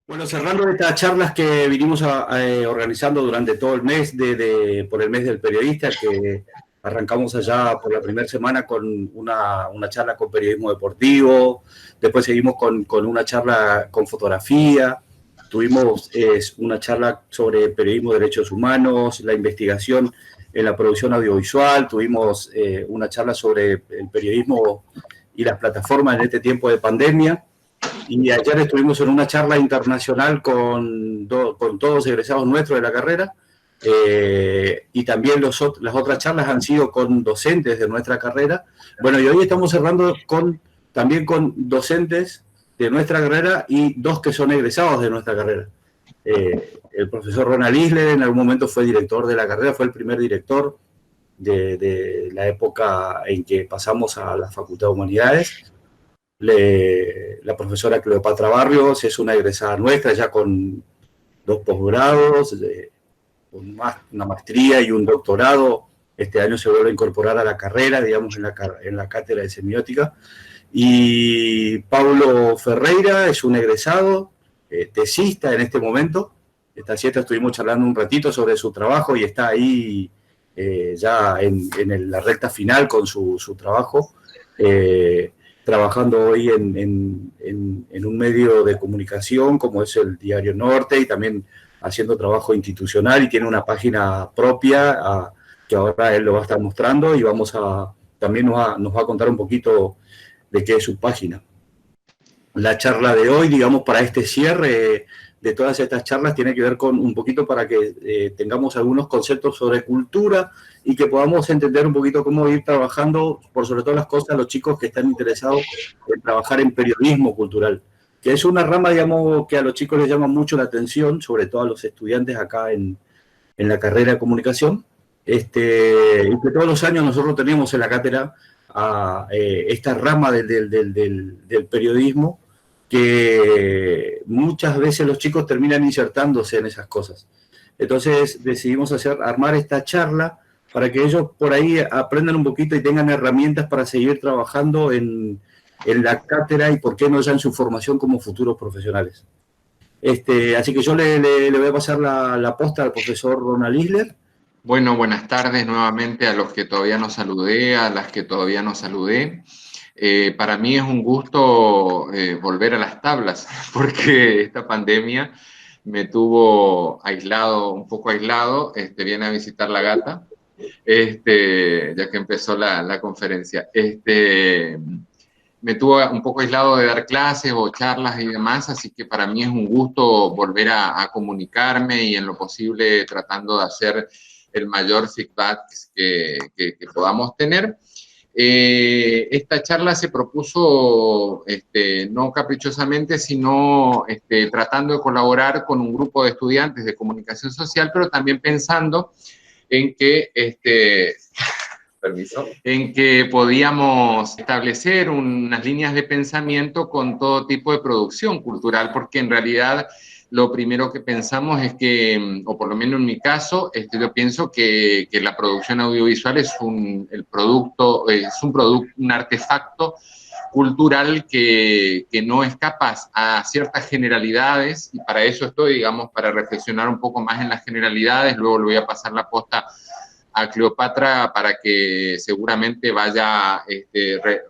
Bueno, cerrando estas charlas que vinimos organizando durante todo el mes por el mes del periodista, que arrancamos allá por la primera semana con una charla con periodismo deportivo, después seguimos con una charla con fotografía, tuvimos una charla sobre periodismo de derechos humanos, la investigación en la producción audiovisual, tuvimos una charla sobre el periodismo y las plataformas en este tiempo de pandemia. Y ayer estuvimos en una charla internacional con todos egresados nuestros de la carrera, y también las otras charlas han sido con docentes de nuestra carrera. Bueno, y hoy estamos cerrando también con docentes de nuestra carrera y dos que son egresados de nuestra carrera. El profesor Ronald Isler en algún momento fue director de la carrera, fue el primer director de la época en que pasamos a la Facultad de Humanidades. La profesora Cleopatra Barrios es una egresada nuestra, ya con 2 posgrados, con una maestría y un doctorado. Este año se vuelve a incorporar a la carrera, digamos, en la cátedra de semiótica. Y Paulo Ferreira es un egresado, tesista en este momento. Esta siesta estuvimos charlando un ratito sobre su trabajo y está ahí ya en la recta final con su trabajo. Trabajando hoy en un medio de comunicación como es el Diario Norte, y también haciendo trabajo institucional, y tiene una página propia que ahora él lo va a estar mostrando, y también nos va a contar un poquito de qué es su página. La charla de hoy, digamos, para este cierre de todas estas charlas, tiene que ver con un poquito para que tengamos algunos conceptos sobre cultura y que podamos entender un poquito cómo ir trabajando, por sobre todas las cosas, los chicos que están interesados en trabajar en periodismo cultural, que es una rama, digamos, que a los chicos les llama mucho la atención, sobre todo a los estudiantes acá en la carrera de comunicación, y que todos los años nosotros tenemos en la cátedra esta rama del periodismo, que muchas veces los chicos terminan insertándose en esas cosas. Entonces decidimos armar esta charla para que ellos por ahí aprendan un poquito y tengan herramientas para seguir trabajando en la cátedra, y por qué no ya en su formación como futuros profesionales. Así que yo le voy a pasar la posta al profesor Ronald Isler. Bueno, buenas tardes nuevamente a los que todavía no saludé, a las que todavía no saludé. Para mí es un gusto volver a las tablas, porque esta pandemia me tuvo aislado, un poco aislado. Viene a visitar la gata, ya que empezó la conferencia. Me tuvo un poco aislado de dar clases o charlas y demás, así que para mí es un gusto volver a comunicarme, y en lo posible tratando de hacer el mayor feedback que podamos tener. Esta charla se propuso no caprichosamente, sino tratando de colaborar con un grupo de estudiantes de comunicación social, pero también pensando en que en que podíamos establecer unas líneas de pensamiento con todo tipo de producción cultural, porque en realidad lo primero que pensamos es que, o por lo menos en mi caso, yo pienso que la producción audiovisual es un artefacto cultural que no escapa a ciertas generalidades, y para eso estoy, digamos, para reflexionar un poco más en las generalidades. Luego le voy a pasar la posta a Cleopatra para que seguramente vaya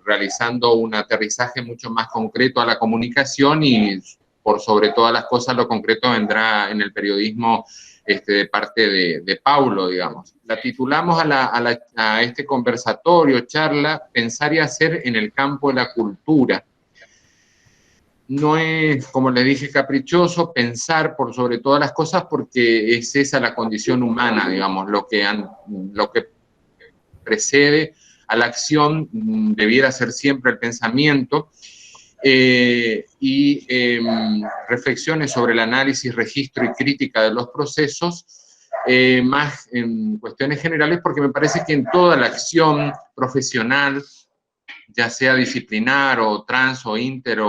realizando un aterrizaje mucho más concreto a la comunicación, y por sobre todas las cosas lo concreto vendrá en el periodismo de parte de Paulo, digamos. La titulamos a este conversatorio, charla, Pensar y Hacer en el campo de la cultura. No es, como les dije, caprichoso, pensar por sobre todas las cosas, porque es esa la condición humana, digamos, lo que precede a la acción debiera ser siempre el pensamiento, reflexiones sobre el análisis, registro y crítica de los procesos, más en cuestiones generales, porque me parece que en toda la acción profesional, ya sea disciplinar o trans o inter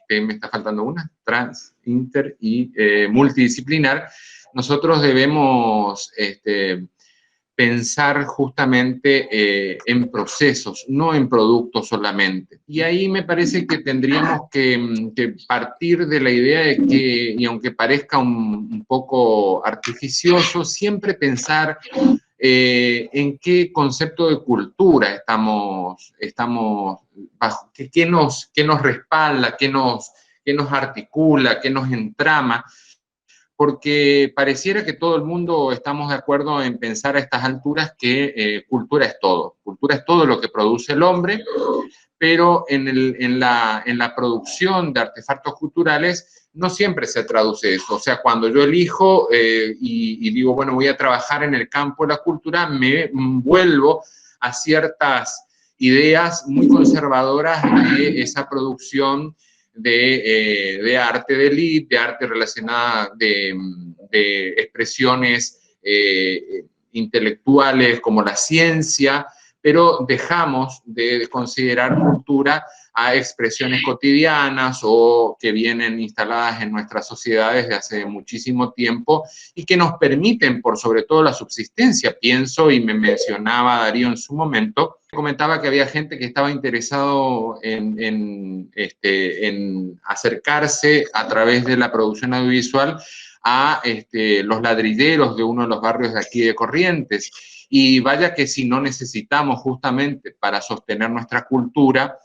me está faltando una, trans, inter y multidisciplinar, nosotros debemos pensar justamente en procesos, no en productos solamente. Y ahí me parece que tendríamos que partir de la idea de que, y aunque parezca un poco artificioso, siempre pensar en qué concepto de cultura estamos bajo, qué nos respalda, qué nos articula, qué nos entrama, porque pareciera que todo el mundo estamos de acuerdo en pensar a estas alturas que cultura es todo lo que produce el hombre, pero en la producción de artefactos culturales no siempre se traduce eso. O sea, cuando yo elijo y digo, bueno, voy a trabajar en el campo de la cultura, me vuelvo a ciertas ideas muy conservadoras de esa producción de arte de élite, de arte relacionada, de expresiones intelectuales como la ciencia, pero dejamos de considerar cultura a expresiones cotidianas o que vienen instaladas en nuestras sociedades desde hace muchísimo tiempo y que nos permiten, por sobre todo, la subsistencia. Pienso, y me mencionaba Darío en su momento, comentaba que había gente que estaba interesado en acercarse a través de la producción audiovisual a los ladrilleros de uno de los barrios de aquí de Corrientes. Y vaya que si no necesitamos justamente para sostener nuestra cultura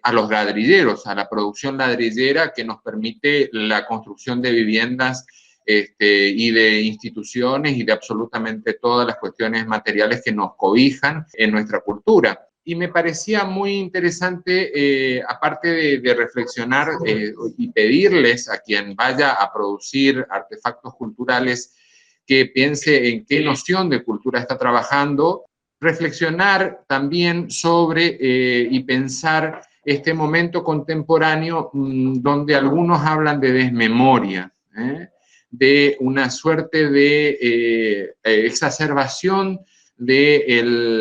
a los ladrilleros, a la producción ladrillera que nos permite la construcción de viviendas y de instituciones y de absolutamente todas las cuestiones materiales que nos cobijan en nuestra cultura. Y me parecía muy interesante, aparte de reflexionar y pedirles a quien vaya a producir artefactos culturales que piense en qué noción de cultura está trabajando, reflexionar también sobre y pensar este momento contemporáneo donde algunos hablan de desmemoria, de una suerte de exacerbación del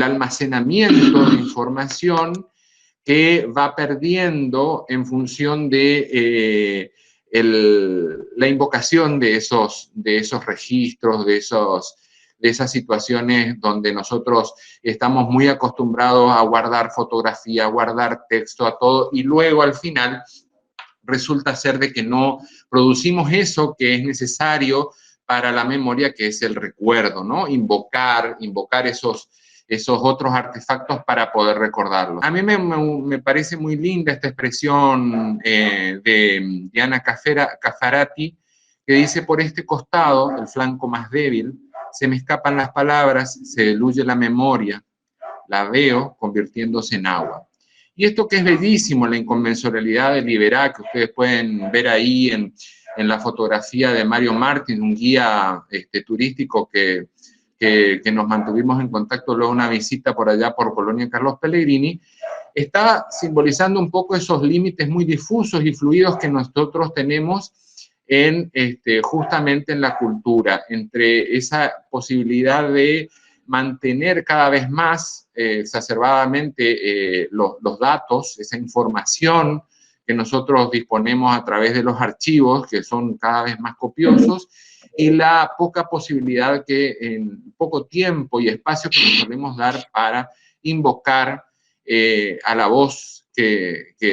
almacenamiento de información que va perdiendo en función de la invocación de esos registros, de esas situaciones donde nosotros estamos muy acostumbrados a guardar fotografía, a guardar texto, a todo, y luego al final resulta ser de que no producimos eso que es necesario para la memoria, que es el recuerdo, ¿no? Invocar esos otros artefactos para poder recordarlos. A mí me parece muy linda esta expresión de Diana Caffarati, que dice: por este costado, el flanco más débil, se me escapan las palabras, se diluye la memoria, la veo convirtiéndose en agua. Y esto que es bellísimo, la inconmensuralidad de Liberá, que ustedes pueden ver ahí en la fotografía de Mario Martín, un guía turístico que nos mantuvimos en contacto luego una visita por allá por Colonia Carlos Pellegrini, está simbolizando un poco esos límites muy difusos y fluidos que nosotros tenemos justamente en la cultura, entre esa posibilidad de mantener cada vez más exacerbadamente los datos, esa información que nosotros disponemos a través de los archivos, que son cada vez más copiosos, y la poca posibilidad que en poco tiempo y espacio que nos solemos dar para invocar a la voz que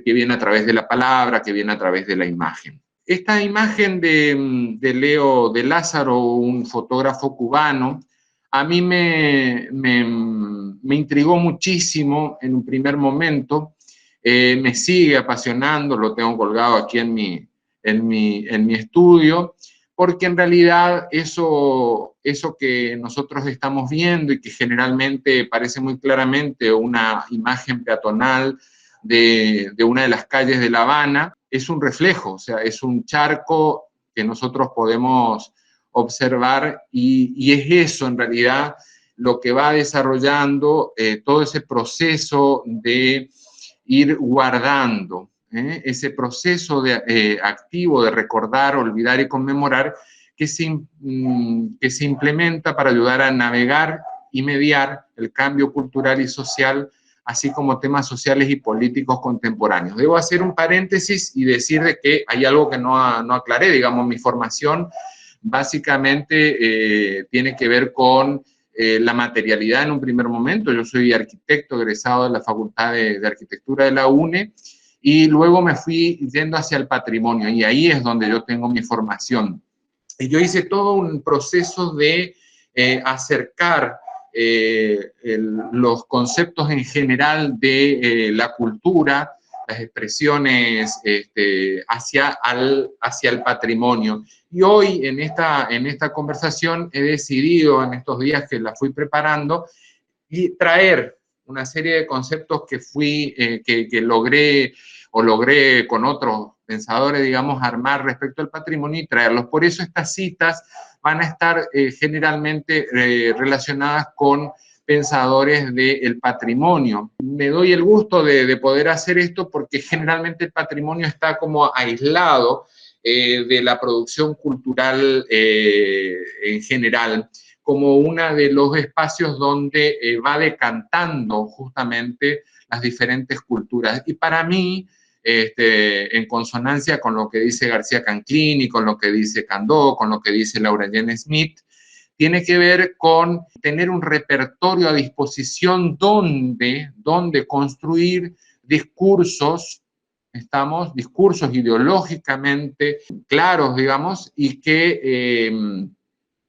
viene a través de la palabra, que viene a través de la imagen. Esta imagen de Leo de Lázaro, un fotógrafo cubano, a mí me intrigó muchísimo en un primer momento, me sigue apasionando, lo tengo colgado aquí en mi estudio, porque en realidad eso que nosotros estamos viendo y que generalmente parece muy claramente una imagen peatonal de una de las calles de La Habana, es un reflejo, o sea, es un charco que nosotros podemos observar y es eso en realidad lo que va desarrollando todo ese proceso de ir guardando, ese proceso activo de recordar, olvidar y conmemorar que se implementa para ayudar a navegar y mediar el cambio cultural y social, así como temas sociales y políticos contemporáneos. Debo hacer un paréntesis y decir de que hay algo que no aclaré, digamos, mi formación básicamente tiene que ver con la materialidad en un primer momento. Yo soy arquitecto egresado de la Facultad de Arquitectura de la UNE, y luego me fui yendo hacia el patrimonio, y ahí es donde yo tengo mi formación. Y yo hice todo un proceso de acercar los conceptos en general de la cultura, las expresiones hacia el patrimonio. Y hoy en esta conversación he decidido, en estos días que la fui preparando, y traer una serie de conceptos que logré con otros pensadores, digamos, armar respecto al patrimonio y traerlos. Por eso estas citas van a estar generalmente relacionadas con pensadores del patrimonio. Me doy el gusto de poder hacer esto porque generalmente el patrimonio está como aislado de la producción cultural en general, como uno de los espacios donde va decantando justamente las diferentes culturas. Y para mí, en consonancia con lo que dice García Canclini, con lo que dice Candó, con lo que dice Laura Jane Smith, tiene que ver con tener un repertorio a disposición donde construir discursos, discursos ideológicamente claros, digamos, y que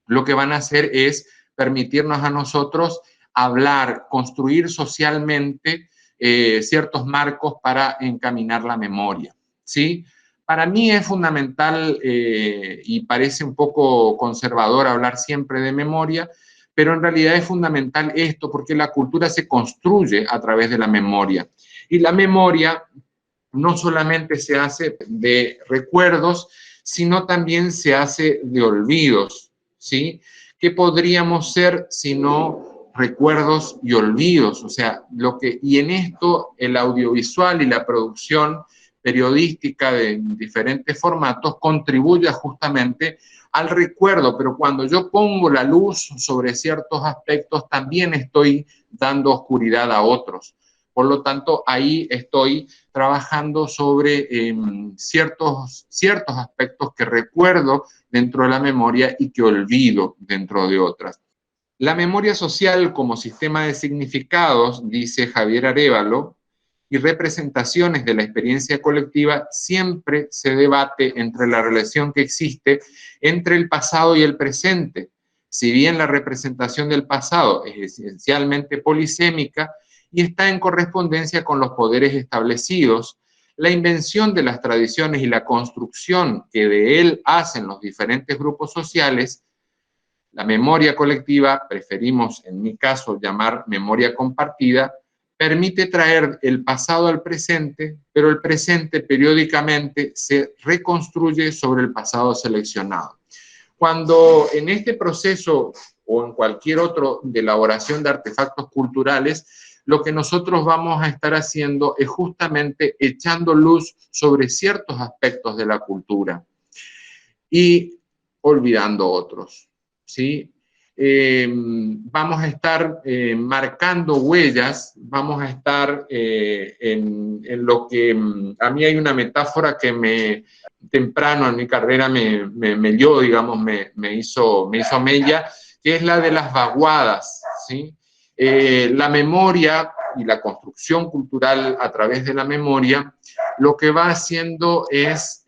lo que van a hacer es permitirnos a nosotros hablar, construir socialmente ciertos marcos para encaminar la memoria, ¿sí? Para mí es fundamental y parece un poco conservador hablar siempre de memoria, pero en realidad es fundamental esto porque la cultura se construye a través de la memoria. Y la memoria no solamente se hace de recuerdos, sino también se hace de olvidos, ¿sí? ¿Qué podríamos ser sino recuerdos y olvidos? O sea, y en esto el audiovisual y la producción periodística de diferentes formatos contribuye justamente al recuerdo, pero cuando yo pongo la luz sobre ciertos aspectos, también estoy dando oscuridad a otros. Por lo tanto, ahí estoy trabajando sobre ciertos aspectos que recuerdo dentro de la memoria y que olvido dentro de otras. La memoria social como sistema de significados, dice Javier Arévalo, y representaciones de la experiencia colectiva, siempre se debate entre la relación que existe entre el pasado y el presente. Si bien la representación del pasado es esencialmente polisémica y está en correspondencia con los poderes establecidos, la invención de las tradiciones y la construcción que de él hacen los diferentes grupos sociales, la memoria colectiva, preferimos en mi caso llamar memoria compartida, permite traer el pasado al presente, pero el presente periódicamente se reconstruye sobre el pasado seleccionado. Cuando en este proceso o en cualquier otro de elaboración de artefactos culturales, lo que nosotros vamos a estar haciendo es justamente echando luz sobre ciertos aspectos de la cultura y olvidando otros, ¿sí? Vamos a estar marcando huellas, vamos a estar en lo que a mí hay una metáfora que temprano en mi carrera me dio, digamos, me hizo mella, que es la de las vaguadas, ¿sí? La memoria y la construcción cultural a través de la memoria, lo que va haciendo es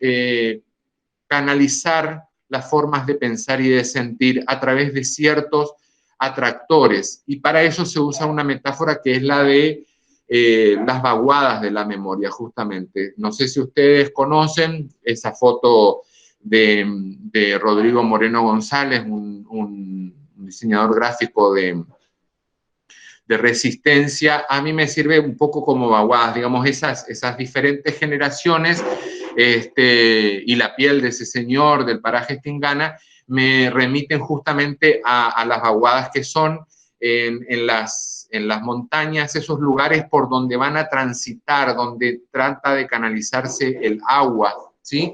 canalizar las formas de pensar y de sentir a través de ciertos atractores. Y para eso se usa una metáfora que es la de las vaguadas de la memoria, justamente. No sé si ustedes conocen esa foto de Rodrigo Moreno González, un diseñador gráfico de resistencia. A mí me sirve un poco como vaguadas, digamos, esas diferentes generaciones y la piel de ese señor del paraje Tingana me remiten justamente a las vaguadas que son en las montañas, esos lugares por donde van a transitar, donde trata de canalizarse el agua, ¿sí?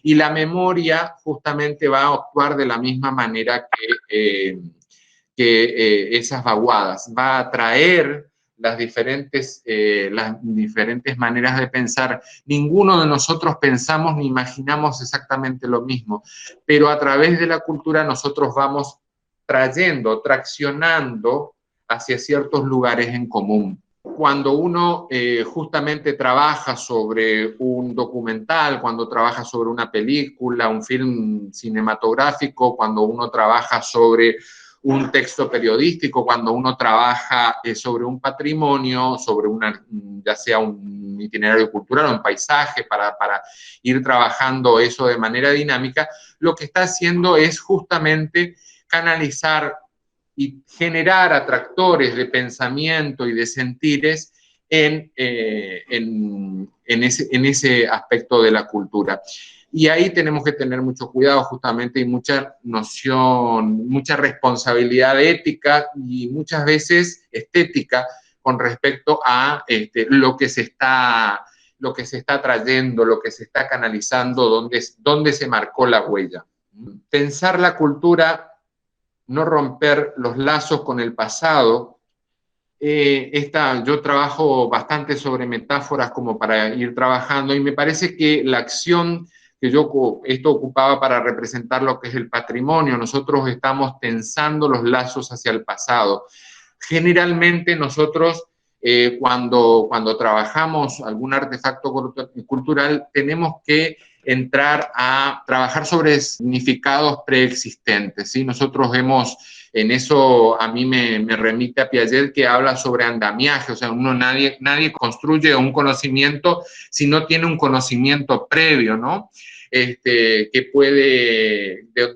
Y la memoria justamente va a actuar de la misma manera que esas vaguadas, va a traer las diferentes maneras de pensar. Ninguno de nosotros pensamos ni imaginamos exactamente lo mismo, pero a través de la cultura nosotros vamos traccionando hacia ciertos lugares en común. Cuando uno justamente trabaja sobre un documental, cuando trabaja sobre una película, un film cinematográfico, cuando uno trabaja sobre un texto periodístico, cuando uno trabaja sobre un patrimonio, sobre ya sea un itinerario cultural o un paisaje, para ir trabajando eso de manera dinámica, lo que está haciendo es justamente canalizar y generar atractores de pensamiento y de sentires en ese aspecto de la cultura. Y ahí tenemos que tener mucho cuidado justamente y mucha noción, mucha responsabilidad ética y muchas veces estética con respecto a lo que se está trayendo, lo que se está canalizando, dónde se marcó la huella. Pensar la cultura, no romper los lazos con el pasado. Yo trabajo bastante sobre metáforas como para ir trabajando y me parece que la acción que esto ocupaba para representar lo que es el patrimonio, nosotros estamos tensando los lazos hacia el pasado. Generalmente nosotros cuando trabajamos algún artefacto cultural tenemos que entrar a trabajar sobre significados preexistentes, ¿sí? Nosotros en eso a mí me remite a Piaget, que habla sobre andamiaje, o sea, nadie construye un conocimiento si no tiene un conocimiento previo, ¿no?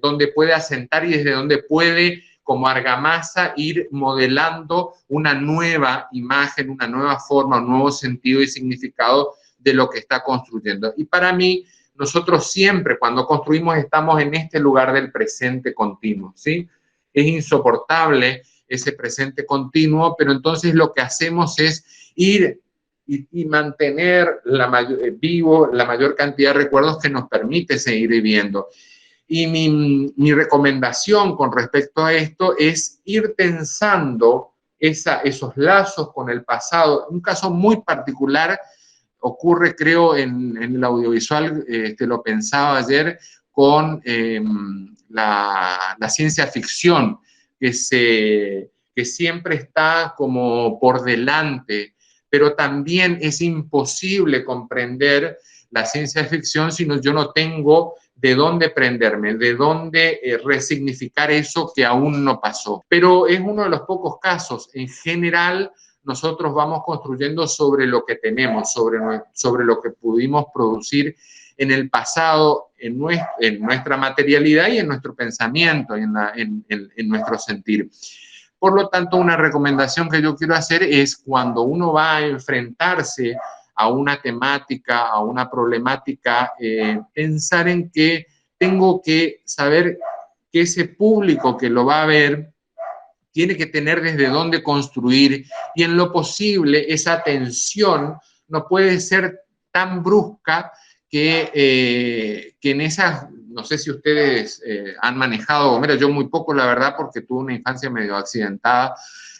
Donde puede asentar y desde donde puede, como argamasa, ir modelando una nueva imagen, una nueva forma, un nuevo sentido y significado de lo que está construyendo. Y para mí, nosotros siempre, cuando construimos, estamos en este lugar del presente continuo, ¿sí? Es insoportable ese presente continuo, pero entonces lo que hacemos es ir y mantener vivo la mayor cantidad de recuerdos que nos permite seguir viviendo. Y mi recomendación con respecto a esto es ir tensando esos lazos con el pasado. Un caso muy particular ocurre, creo, en el audiovisual, lo pensaba ayer, con la ciencia ficción, que siempre está como por delante, pero también es imposible comprender la ciencia ficción si yo no tengo de dónde prenderme, de dónde resignificar eso que aún no pasó. Pero es uno de los pocos casos. En general, nosotros vamos construyendo sobre lo que tenemos, sobre lo que pudimos producir en el pasado, en nuestra materialidad y en nuestro pensamiento, en nuestro sentir. Por lo tanto, una recomendación que yo quiero hacer es, cuando uno va a enfrentarse a una temática, a una problemática, pensar en que tengo que saber que ese público que lo va a ver tiene que tener desde dónde construir, y en lo posible esa tensión no puede ser tan brusca que en esas, no sé si ustedes han manejado, mira, yo muy poco la verdad, porque tuve una infancia medio accidentada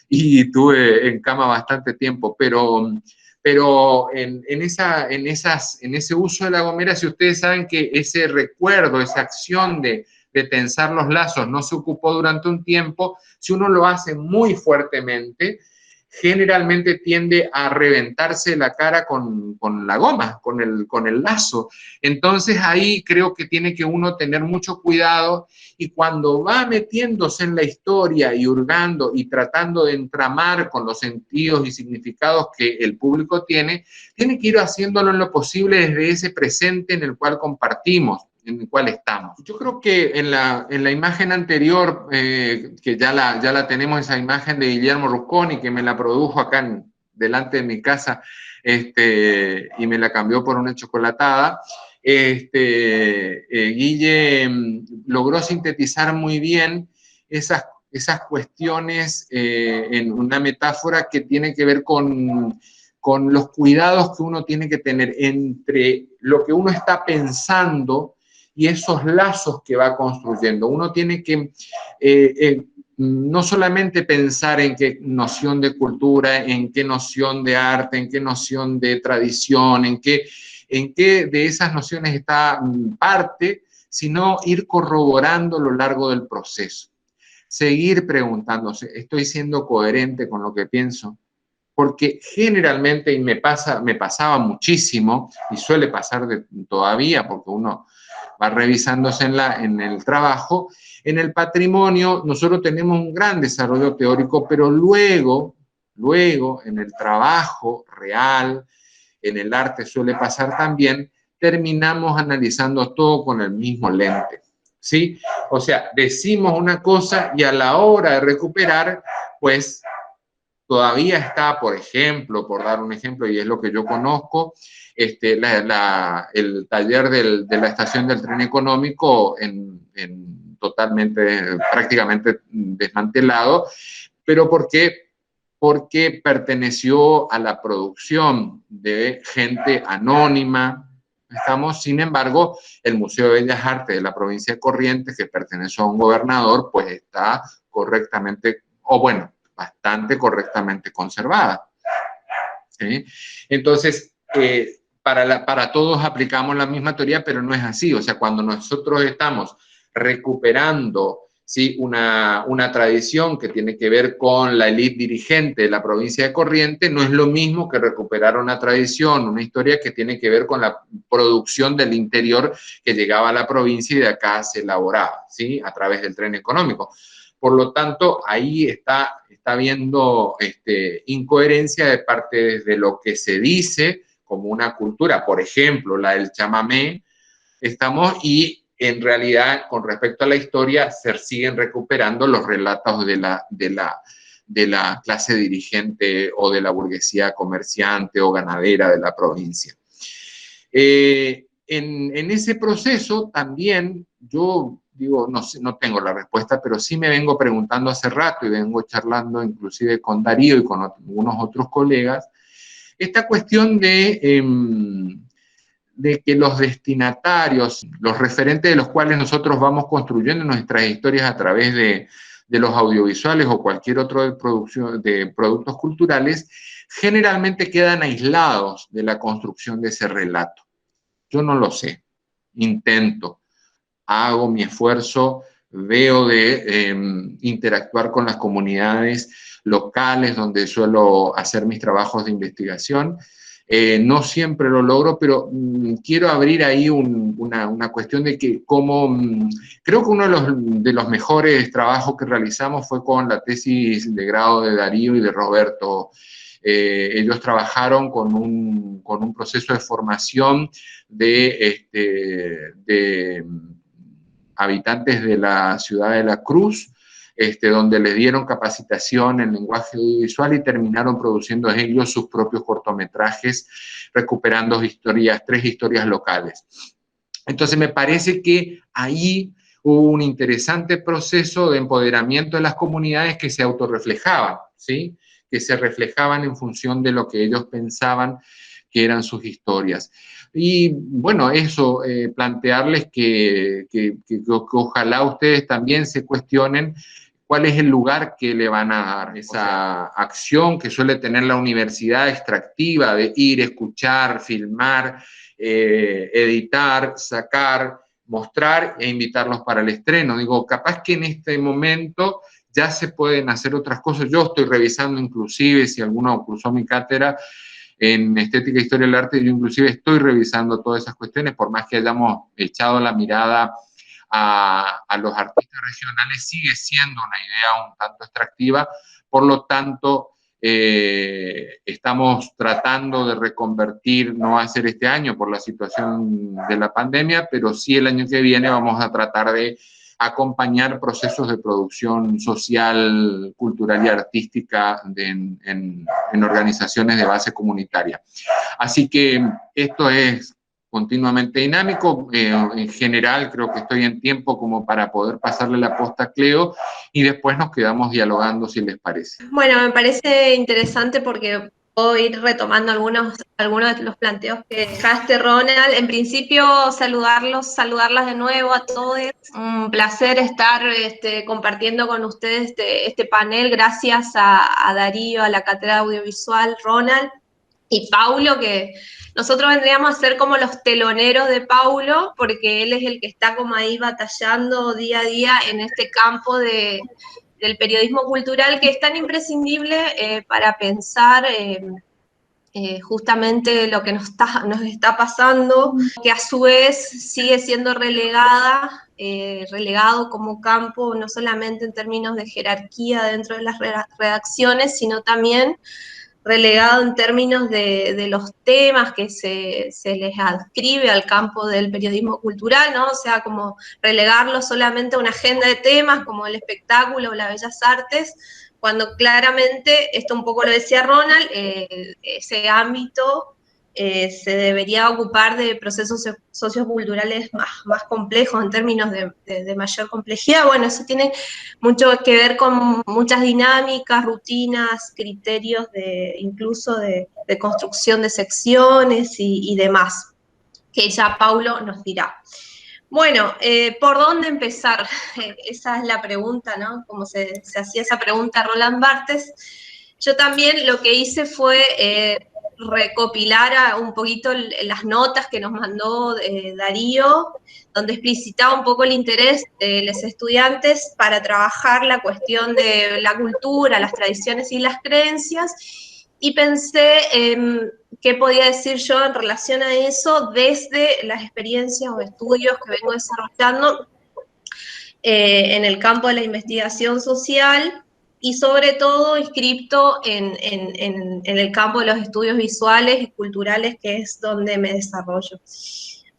y tuve en cama bastante tiempo, pero en ese uso de la gomera, si ustedes saben que ese recuerdo, esa acción de tensar los lazos no se ocupó durante un tiempo, si uno lo hace muy fuertemente, generalmente tiende a reventarse la cara con la goma, con el lazo. Entonces ahí creo que tiene que uno tener mucho cuidado, y cuando va metiéndose en la historia y hurgando y tratando de entramar con los sentidos y significados que el público tiene que ir haciéndolo en lo posible desde ese presente en el cual compartimos, en el cual estamos. Yo creo que en la imagen anterior, que ya la tenemos, esa imagen de Guillermo Rusconi, que me la produjo acá delante de mi casa, y me la cambió por una chocolatada. Guille logró sintetizar muy bien esas cuestiones en una metáfora que tiene que ver con los cuidados que uno tiene que tener entre lo que uno está pensando y esos lazos que va construyendo. Uno tiene que no solamente pensar en qué noción de cultura, en qué noción de arte, en qué noción de tradición, en qué de esas nociones está parte, sino ir corroborando a lo largo del proceso. Seguir preguntándose, ¿estoy siendo coherente con lo que pienso? Porque generalmente, y me pasaba muchísimo, y suele pasar todavía, porque uno va revisándose en el trabajo, en el patrimonio nosotros tenemos un gran desarrollo teórico, pero luego en el trabajo real, en el arte suele pasar también, terminamos analizando todo con el mismo lente, ¿sí? O sea, decimos una cosa y a la hora de recuperar, pues todavía está, por ejemplo, por dar un ejemplo, y es lo que yo conozco, el taller de la estación del tren económico totalmente, prácticamente desmantelado, pero ¿por qué? Porque perteneció a la producción de gente anónima. Sin embargo, el Museo de Bellas Artes de la provincia de Corrientes, que perteneció a un gobernador, pues está correctamente, o bueno, bastante correctamente conservada. ¿Sí? Entonces, para todos aplicamos la misma teoría, pero no es así. O sea, cuando nosotros estamos recuperando, ¿sí?, una tradición que tiene que ver con la élite dirigente de la provincia de Corrientes, no es lo mismo que recuperar una tradición, una historia que tiene que ver con la producción del interior que llegaba a la provincia y de acá se elaboraba, ¿sí?, a través del tren económico. Por lo tanto, ahí está habiendo incoherencia de parte de lo que se dice como una cultura, por ejemplo, la del chamamé, y en realidad, con respecto a la historia, se siguen recuperando los relatos de la clase dirigente o de la burguesía comerciante o ganadera de la provincia. En ese proceso también yo digo, no tengo la respuesta, pero sí me vengo preguntando hace rato y vengo charlando inclusive con Darío y con algunos otros colegas, esta cuestión de que los destinatarios, los referentes de los cuales nosotros vamos construyendo nuestras historias a través de los audiovisuales o cualquier otro de productos culturales, generalmente quedan aislados de la construcción de ese relato. Yo no lo sé, intento, hago mi esfuerzo, veo de interactuar con las comunidades locales donde suelo hacer mis trabajos de investigación. No siempre lo logro, pero quiero abrir ahí una cuestión de que creo que uno de los mejores trabajos que realizamos fue con la tesis de grado de Darío y de Roberto. Ellos trabajaron con un proceso de formación de habitantes de la ciudad de La Cruz, donde les dieron capacitación en lenguaje audiovisual y terminaron produciendo ellos sus propios cortometrajes, recuperando tres historias locales. Entonces me parece que ahí hubo un interesante proceso de empoderamiento de las comunidades que se autorreflejaban, ¿sí?, que se reflejaban en función de lo que ellos pensaban que eran sus historias. Y bueno, eso, plantearles que ojalá ustedes también se cuestionen cuál es el lugar que le van a dar esa acción que suele tener la universidad extractiva de ir, escuchar, filmar, editar, sacar, mostrar e invitarlos para el estreno. Digo, capaz que en este momento ya se pueden hacer otras cosas. Yo estoy revisando inclusive, si alguno cursó mi cátedra en Estética e Historia del Arte, yo inclusive estoy revisando todas esas cuestiones, por más que hayamos echado la mirada a los artistas regionales, sigue siendo una idea un tanto extractiva, por lo tanto, estamos tratando de reconvertir, no va a ser este año por la situación de la pandemia, pero sí el año que viene vamos a tratar de acompañar procesos de producción social, cultural y artística en organizaciones de base comunitaria. Así que esto es continuamente dinámico. En general creo que estoy en tiempo como para poder pasarle la posta a Cleo y después nos quedamos dialogando si les parece. Bueno, me parece interesante porque Puedo ir retomando algunos de los planteos que dejaste, Ronald. En principio, saludarlas de nuevo a todos. Un placer estar compartiendo con ustedes este panel. Gracias a Darío, a la Cátedra Audiovisual, Ronald y Paulo, que nosotros vendríamos a ser como los teloneros de Paulo, porque él es el que está como ahí batallando día a día en este campo del periodismo cultural, que es tan imprescindible para pensar justamente lo que nos está pasando, que a su vez sigue siendo relegado como campo, no solamente en términos de jerarquía dentro de las redacciones, sino también relegado en términos de los temas que se les adscribe al campo del periodismo cultural, ¿no? O sea, como relegarlo solamente a una agenda de temas como el espectáculo o las bellas artes, cuando claramente, esto un poco lo decía Ronald, ese ámbito se debería ocupar de procesos socioculturales más complejos en términos de mayor complejidad. Bueno, eso tiene mucho que ver con muchas dinámicas, rutinas, criterios incluso de construcción de secciones y demás, que ya Paulo nos dirá. Bueno, ¿por dónde empezar? Esa es la pregunta, ¿no? Como se hacía esa pregunta Roland Barthes. Yo también lo que hice fue recopilar un poquito las notas que nos mandó Darío, donde explicitaba un poco el interés de los estudiantes para trabajar la cuestión de la cultura, las tradiciones y las creencias, y pensé qué podía decir yo en relación a eso desde las experiencias o estudios que vengo desarrollando en el campo de la investigación social, y sobre todo inscripto en el campo de los estudios visuales y culturales, que es donde me desarrollo.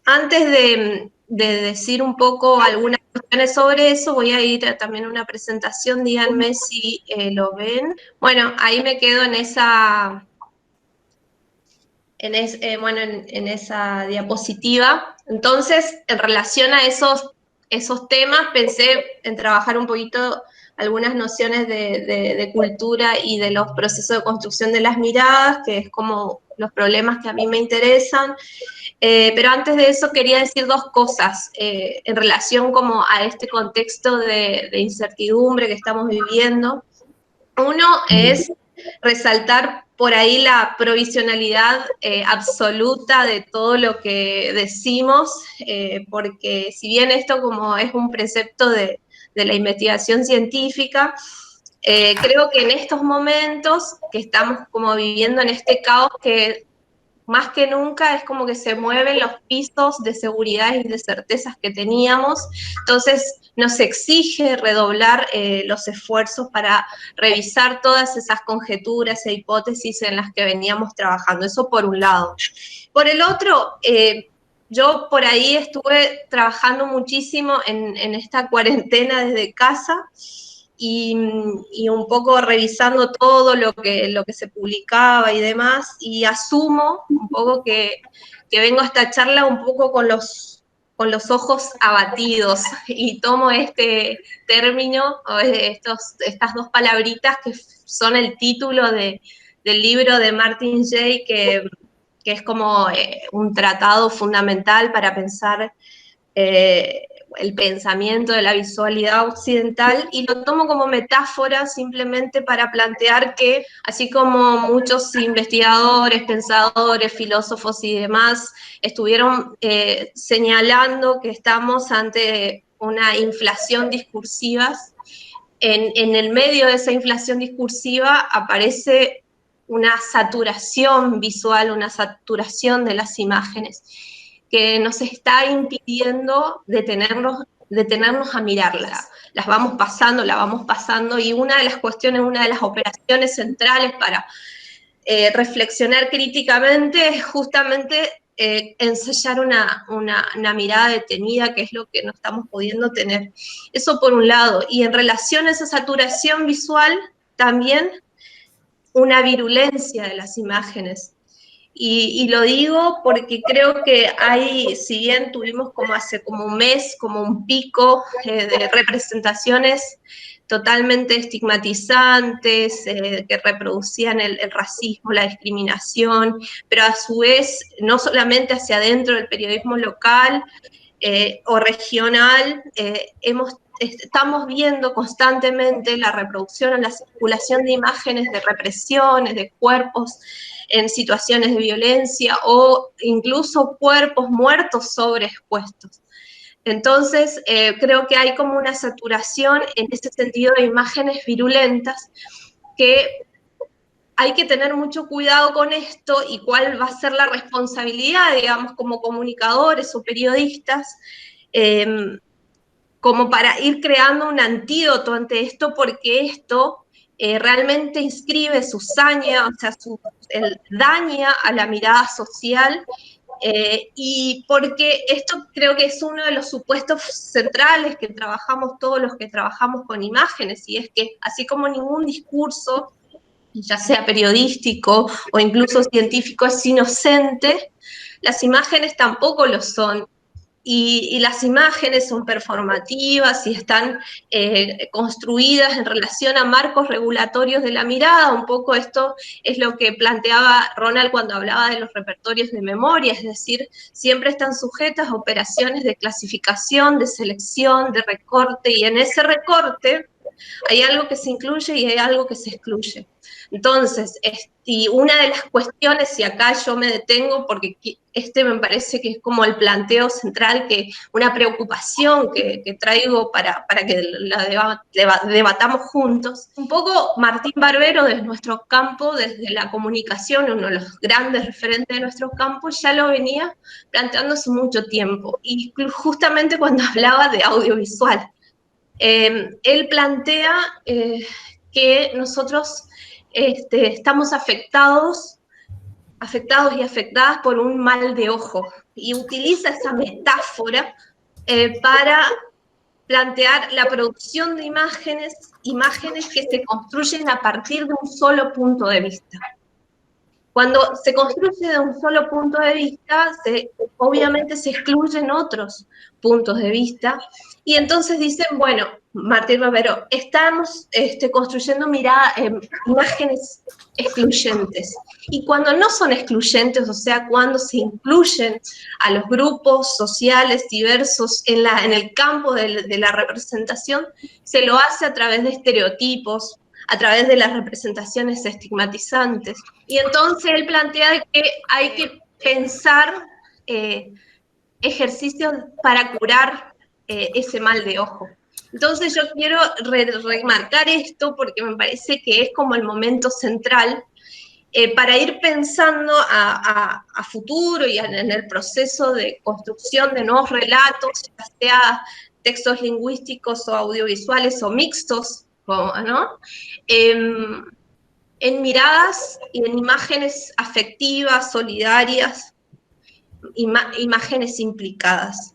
Antes de decir un poco algunas cuestiones sobre eso, voy a ir también a una presentación, díganme si lo ven. Bueno, ahí me quedo en esa esa diapositiva. Entonces, en relación a esos temas, pensé en trabajar un poquito algunas nociones de cultura y de los procesos de construcción de las miradas, que es como los problemas que a mí me interesan. Pero antes de eso quería decir dos cosas en relación como a este contexto de incertidumbre que estamos viviendo. Uno es resaltar por ahí la provisionalidad absoluta de todo lo que decimos, porque si bien esto como es un precepto de la investigación científica, creo que en estos momentos que estamos como viviendo en este caos, que más que nunca es como que se mueven los pisos de seguridad y de certezas que teníamos, entonces nos exige redoblar los esfuerzos para revisar todas esas conjeturas e hipótesis en las que veníamos trabajando, eso por un lado. Por el otro, yo por ahí estuve trabajando muchísimo en esta cuarentena desde casa, y un poco revisando todo lo que se publicaba y demás, y asumo un poco que vengo a esta charla un poco con los ojos abatidos, y tomo este término, o estas dos palabritas que son el título del libro de Martin Jay, que es como un tratado fundamental para pensar el pensamiento de la visualidad occidental, y lo tomo como metáfora simplemente para plantear que, así como muchos investigadores, pensadores, filósofos y demás estuvieron señalando que estamos ante una inflación discursiva, en el medio de esa inflación discursiva aparece una saturación visual, una saturación de las imágenes, que nos está impidiendo detenernos a mirarlas. La vamos pasando, y una de las cuestiones, una de las operaciones centrales para reflexionar críticamente es justamente ensayar una mirada detenida, que es lo que no estamos pudiendo tener. Eso por un lado. Y en relación a esa saturación visual, también una virulencia de las imágenes. Y lo digo porque creo que si bien tuvimos como hace como un mes, como un pico de representaciones totalmente estigmatizantes, que reproducían el racismo, la discriminación, pero a su vez no solamente hacia adentro del periodismo local o regional, estamos viendo constantemente la reproducción o la circulación de imágenes de represiones, de cuerpos en situaciones de violencia o incluso cuerpos muertos sobreexpuestos. Entonces, creo que hay como una saturación en ese sentido de imágenes virulentas que hay que tener mucho cuidado con esto y cuál va a ser la responsabilidad, digamos, como comunicadores o periodistas, como para ir creando un antídoto ante esto, porque esto realmente inscribe su saña, o sea, daña a la mirada social, y porque esto creo que es uno de los supuestos centrales que trabajamos todos los que trabajamos con imágenes, y es que así como ningún discurso, ya sea periodístico o incluso científico, es inocente, las imágenes tampoco lo son. Y las imágenes son performativas y están construidas en relación a marcos regulatorios de la mirada. Un poco esto es lo que planteaba Ronald cuando hablaba de los repertorios de memoria, es decir, siempre están sujetas a operaciones de clasificación, de selección, de recorte, y en ese recorte hay algo que se incluye y hay algo que se excluye. Entonces, y una de las cuestiones, y acá yo me detengo porque me parece que es como el planteo central, una preocupación que traigo para que la debatamos juntos. Un poco Martín Barbero, desde nuestro campo, desde la comunicación, uno de los grandes referentes de nuestro campo, ya lo venía planteando hace mucho tiempo, y justamente cuando hablaba de audiovisual. Él plantea que nosotros estamos afectados y afectadas por un mal de ojo, y utiliza esa metáfora para plantear la producción de imágenes que se construyen a partir de un solo punto de vista. Cuando se construye de un solo punto de vista, obviamente se excluyen otros puntos de vista, y entonces dicen, bueno, Martín Barbero, estamos construyendo imágenes excluyentes. Y cuando no son excluyentes, o sea, cuando se incluyen a los grupos sociales diversos en el campo de la representación, se lo hace a través de estereotipos, a través de las representaciones estigmatizantes. Y entonces él plantea que hay que pensar ejercicios para curar ese mal de ojo. Entonces yo quiero remarcar esto porque me parece que es como el momento central para ir pensando a futuro y en el proceso de construcción de nuevos relatos, ya sea textos lingüísticos o audiovisuales o mixtos, ¿no? En miradas y en imágenes afectivas, solidarias, imágenes implicadas.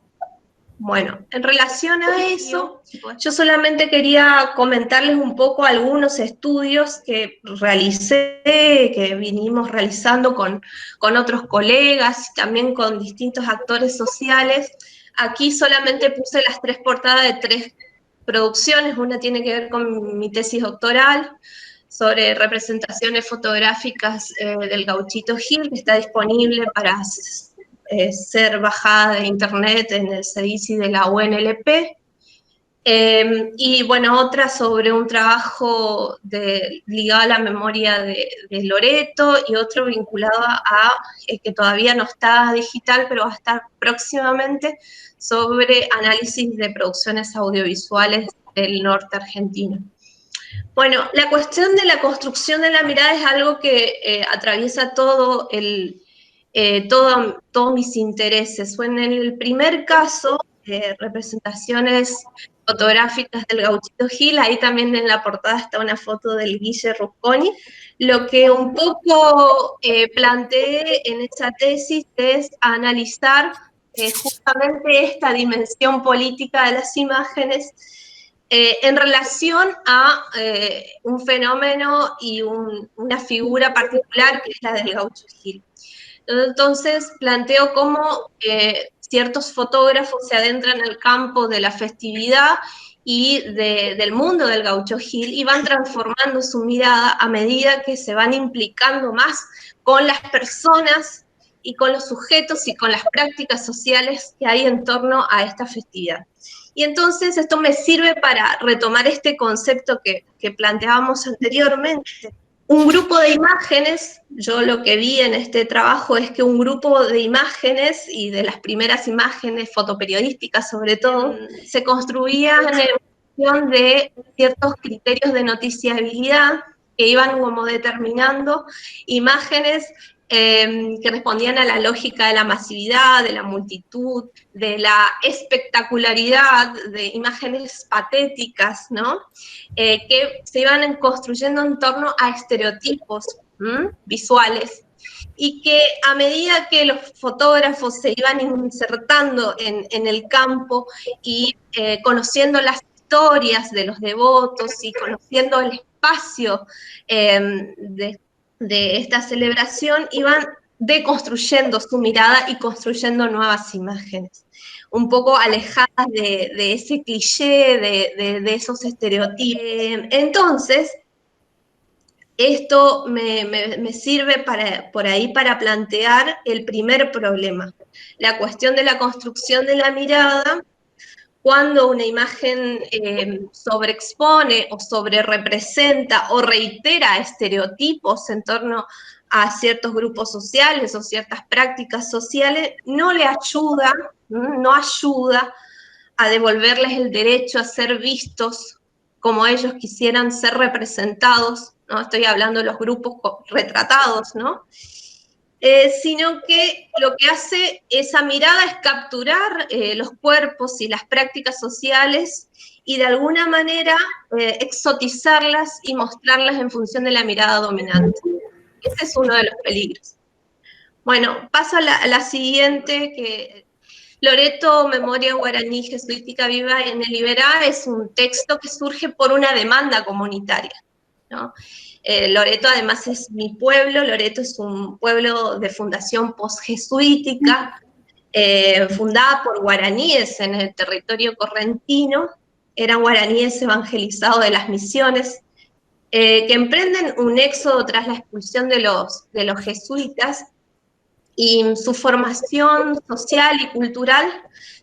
Bueno, en relación a eso, yo solamente quería comentarles un poco algunos estudios que realicé, que vinimos realizando con otros colegas y también con distintos actores sociales. Aquí solamente puse las 3 portadas de 3 producciones. Una tiene que ver con mi tesis doctoral sobre representaciones fotográficas del Gauchito Gil, que está disponible para ser bajada de internet en el CEDICI de la UNLP. Y bueno, otra sobre un trabajo ligado a la memoria de Loreto, y otro vinculado a, que todavía no está digital, pero va a estar próximamente, sobre análisis de producciones audiovisuales del norte argentino. Bueno, la cuestión de la construcción de la mirada es algo que atraviesa todos mis intereses. En el primer caso, representaciones fotográficas del Gauchito Gil, ahí también en la portada está una foto del Guille Rusconi. Lo que un poco planteé en esa tesis es analizar justamente esta dimensión política de las imágenes en relación a un fenómeno y una figura particular que es la del Gaucho Gil. Entonces planteo cómo ciertos fotógrafos se adentran en el campo de la festividad y del mundo del Gaucho Gil y van transformando su mirada a medida que se van implicando más con las personas y con los sujetos y con las prácticas sociales que hay en torno a esta festividad. Y entonces esto me sirve para retomar este concepto que planteábamos anteriormente. Un grupo de imágenes, yo lo que vi en este trabajo es que un grupo de imágenes, y de las primeras imágenes fotoperiodísticas sobre todo, se construían en función de ciertos criterios de noticiabilidad que iban como determinando imágenes que respondían a la lógica de la masividad, de la multitud, de la espectacularidad, de imágenes patéticas, ¿no? Que se iban construyendo en torno a estereotipos visuales, y que a medida que los fotógrafos se iban insertando en el campo y conociendo las historias de los devotos y conociendo el espacio de esta celebración, iban deconstruyendo su mirada y construyendo nuevas imágenes, un poco alejadas de ese cliché, de esos estereotipos. Entonces, esto me sirve por ahí para plantear el primer problema, la cuestión de la construcción de la mirada, cuando una imagen sobreexpone o sobrerepresenta o reitera estereotipos en torno a ciertos grupos sociales o ciertas prácticas sociales, no le ayuda, no ayuda a devolverles el derecho a ser vistos como ellos quisieran ser representados, ¿no? Estoy hablando de los grupos retratados, ¿no? Sino que lo que hace esa mirada es capturar los cuerpos y las prácticas sociales y de alguna manera exotizarlas y mostrarlas en función de la mirada dominante. Ese es uno de los peligros. Bueno, paso a la siguiente, que Loreto, Memoria Guaraní Jesuítica Viva en el Iberá, es un texto que surge por una demanda comunitaria, ¿no? Loreto además es mi pueblo, Loreto es un pueblo de fundación posjesuítica, fundada por guaraníes en el territorio correntino, eran guaraníes evangelizados de las misiones, que emprenden un éxodo tras la expulsión de los jesuitas, y su formación social y cultural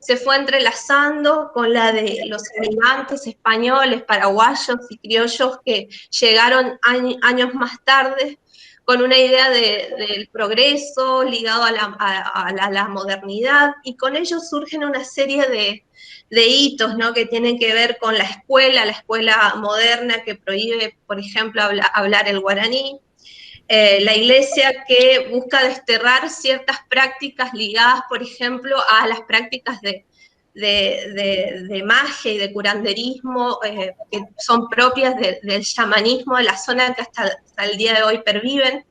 se fue entrelazando con la de los inmigrantes españoles, paraguayos y criollos que llegaron años más tarde con una idea del progreso ligado a la modernidad, y con ello surgen una serie de hitos, ¿no? Que tienen que ver con la escuela moderna que prohíbe, por ejemplo, hablar el guaraní, la iglesia que busca desterrar ciertas prácticas ligadas, por ejemplo, a las prácticas de magia y de curanderismo, que son propias del chamanismo de la zona que hasta el día de hoy perviven.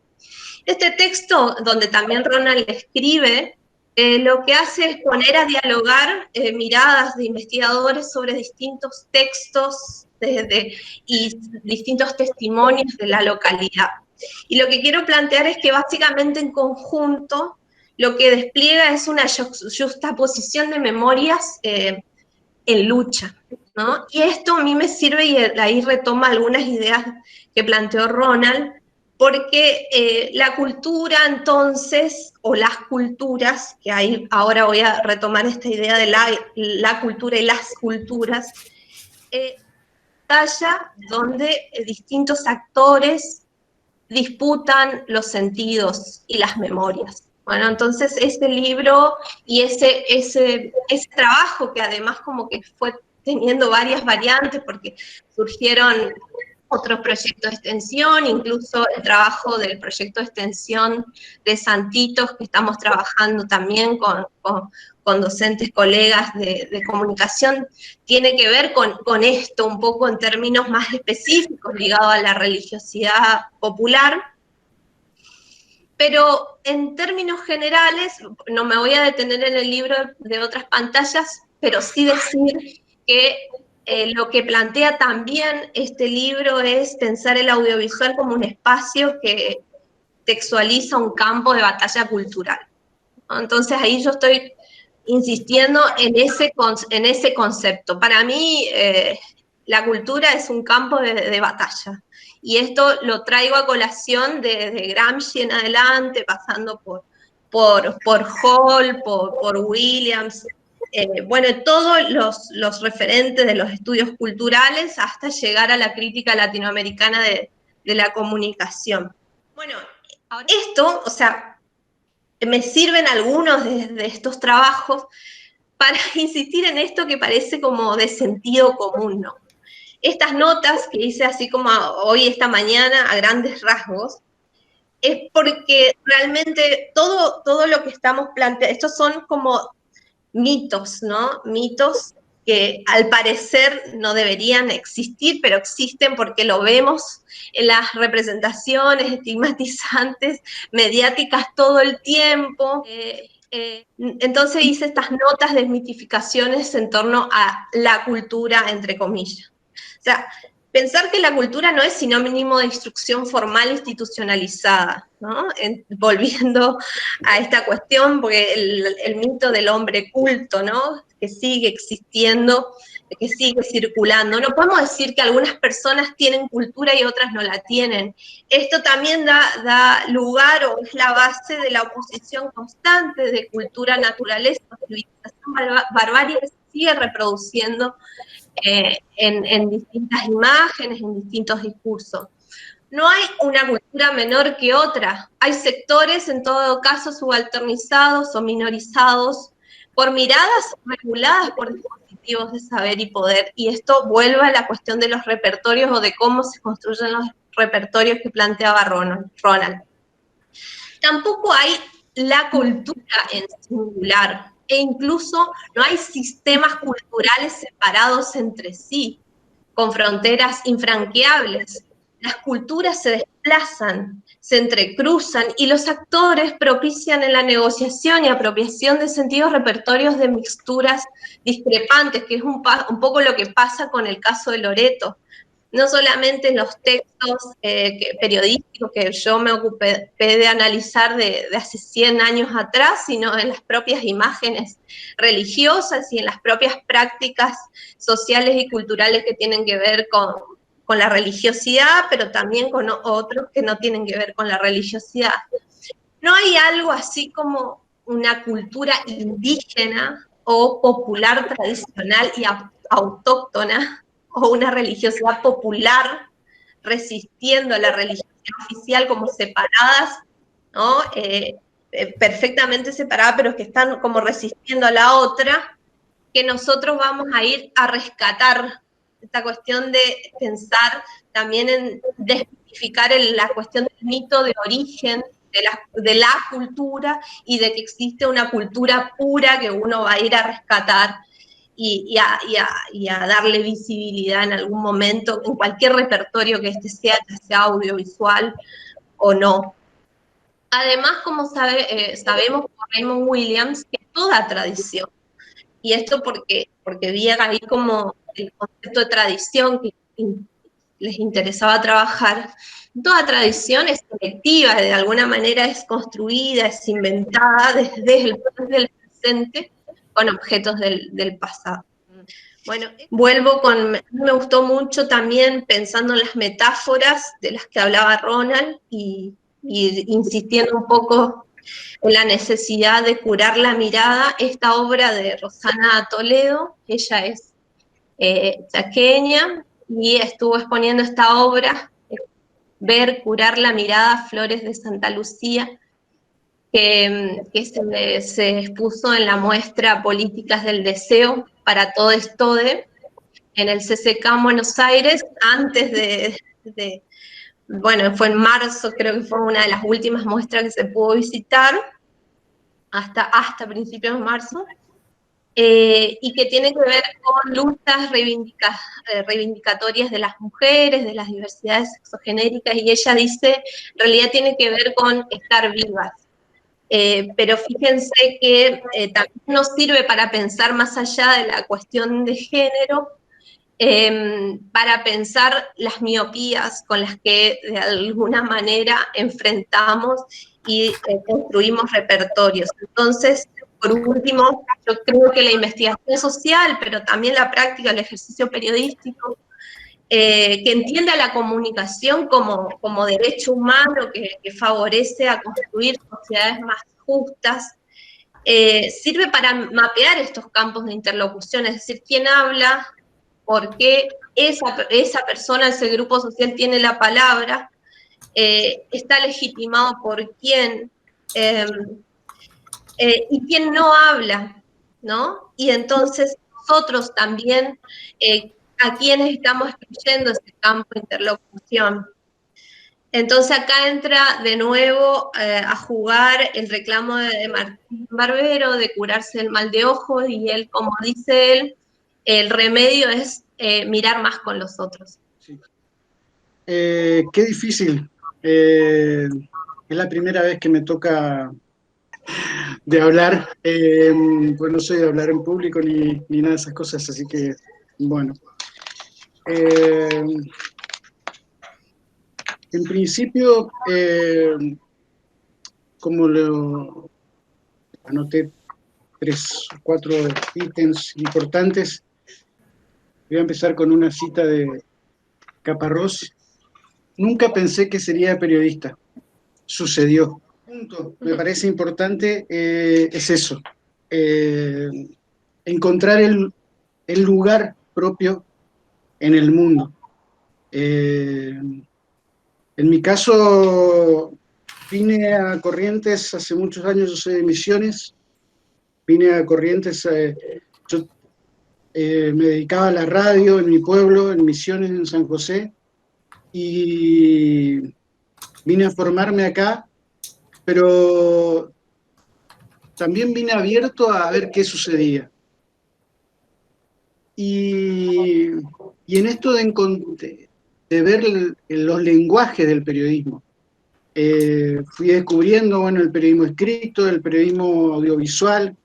Este texto, donde también Ronald escribe, lo que hace es poner a dialogar miradas de investigadores sobre distintos textos y distintos testimonios de la localidad. Y lo que quiero plantear es que básicamente en conjunto lo que despliega es una juxtaposición de memorias en lucha, ¿no? Y esto a mí me sirve, y ahí retoma algunas ideas que planteó Ronald, porque la cultura entonces, o las culturas, que ahí ahora voy a retomar esta idea de la cultura y las culturas, batalla donde distintos actores disputan los sentidos y las memorias. Bueno, entonces este libro y ese trabajo, que además como que fue teniendo varias variantes porque surgieron otros proyectos de extensión, incluso el trabajo del proyecto de extensión de Santitos, que estamos trabajando también con docentes, colegas de comunicación, tiene que ver con esto, un poco en términos más específicos, ligado a la religiosidad popular. Pero en términos generales, no me voy a detener en el libro de otras pantallas, pero sí decir que lo que plantea también este libro es pensar el audiovisual como un espacio que textualiza un campo de batalla cultural, ¿no? Entonces ahí yo estoy insistiendo en ese concepto. Para mí, la cultura es un campo de batalla. Y esto lo traigo a colación desde Gramsci en adelante, pasando por Hall, por Williams, bueno, todos los referentes de los estudios culturales, hasta llegar a la crítica latinoamericana de la comunicación. Bueno, esto, o sea, me sirven algunos de estos trabajos para insistir en esto que parece como de sentido común, ¿no? Estas notas que hice así como hoy, esta mañana, a grandes rasgos, es porque realmente todo lo que estamos planteando, estos son como mitos, ¿no? Mitos que al parecer no deberían existir, pero existen porque lo vemos en las representaciones estigmatizantes mediáticas todo el tiempo. Entonces hice estas notas de desmitificaciones en torno a la cultura, entre comillas. O sea, pensar que la cultura no es sinónimo de instrucción formal institucionalizada, ¿no? Volviendo a esta cuestión, porque el mito del hombre culto, ¿no? Que sigue existiendo, que sigue circulando. No podemos decir que algunas personas tienen cultura y otras no la tienen. Esto también da lugar o es la base de la oposición constante de cultura, naturaleza, civilización, barbarie, que se sigue reproduciendo en distintas imágenes, en distintos discursos. No hay una cultura menor que otra. Hay sectores, en todo caso, subalternizados o minorizados por miradas reguladas por dispositivos de saber y poder. Y esto vuelve a la cuestión de los repertorios o de cómo se construyen los repertorios que planteaba Ronald. Tampoco hay la cultura en singular, e incluso no hay sistemas culturales separados entre sí, con fronteras infranqueables. Las culturas se desplazan, se entrecruzan y los actores propician en la negociación y apropiación de sentidos repertorios de mixturas discrepantes, que es un poco lo que pasa con el caso de Loreto. No solamente en los textos periodísticos que yo me ocupé de analizar de hace 100 años atrás, sino en las propias imágenes religiosas y en las propias prácticas sociales y culturales que tienen que ver con la religiosidad, pero también con otros que no tienen que ver con la religiosidad. No hay algo así como una cultura indígena o popular tradicional y autóctona, o una religiosidad popular resistiendo a la religiosidad oficial como separadas, ¿no? Perfectamente separadas, pero que están como resistiendo a la otra, que nosotros vamos a ir a rescatar esta cuestión de pensar también en desmitificar la cuestión del mito de origen de la cultura y de que existe una cultura pura que uno va a ir a rescatar y a darle visibilidad en algún momento, en cualquier repertorio que este sea, ya sea audiovisual o no. Además, como sabemos por Raymond Williams, que toda tradición, y esto porque vi ahí como el concepto de tradición que les interesaba trabajar, toda tradición es colectiva, de alguna manera es construida, es inventada desde el presente, con objetos del pasado. Bueno, me gustó mucho también pensando en las metáforas de las que hablaba Ronald y insistiendo un poco en la necesidad de curar la mirada, esta obra de Rosana Toledo, ella es chaqueña y estuvo exponiendo esta obra, Ver, curar la mirada, Flores de Santa Lucía, que se expuso en la muestra Políticas del Deseo para Todes Tode, en el CCK en Buenos Aires, antes bueno, fue en marzo, creo que fue una de las últimas muestras que se pudo visitar, hasta principios de marzo, y que tiene que ver con luchas reivindicatorias de las mujeres, de las diversidades sexogenéricas, y ella dice, en realidad tiene que ver con estar vivas. Pero fíjense que también nos sirve para pensar más allá de la cuestión de género, para pensar las miopías con las que de alguna manera enfrentamos y construimos repertorios. Entonces, por último, yo creo que la investigación social, pero también la práctica, el ejercicio periodístico, que entienda la comunicación como derecho humano que favorece a construir sociedades más justas, sirve para mapear estos campos de interlocución, es decir, quién habla, por qué esa persona, ese grupo social tiene la palabra, está legitimado por quién, y quién no habla, ¿no? Y entonces nosotros también, a quienes estamos excluyendo ese campo de interlocución. Entonces acá entra de nuevo a jugar el reclamo de Martín Barbero de curarse el mal de ojos, y él, como dice él, el remedio es mirar más con los otros. Sí. Qué difícil. Es la primera vez que me toca de hablar, pues no soy de hablar en público ni nada de esas cosas, así que, bueno. En principio, como lo anoté 3 o 4 ítems importantes, voy a empezar con una cita de Caparrós. Nunca pensé que sería periodista. Sucedió. Punto. Me parece importante, es eso. Encontrar el lugar propio en el mundo. En mi caso, vine a Corrientes hace muchos años, yo soy de Misiones, vine a Corrientes, yo me dedicaba a la radio en mi pueblo, en Misiones, en San José, y vine a formarme acá, pero también vine abierto a ver qué sucedía. Y en esto de ver los lenguajes del periodismo, fui descubriendo, bueno, el periodismo escrito, el periodismo audiovisual.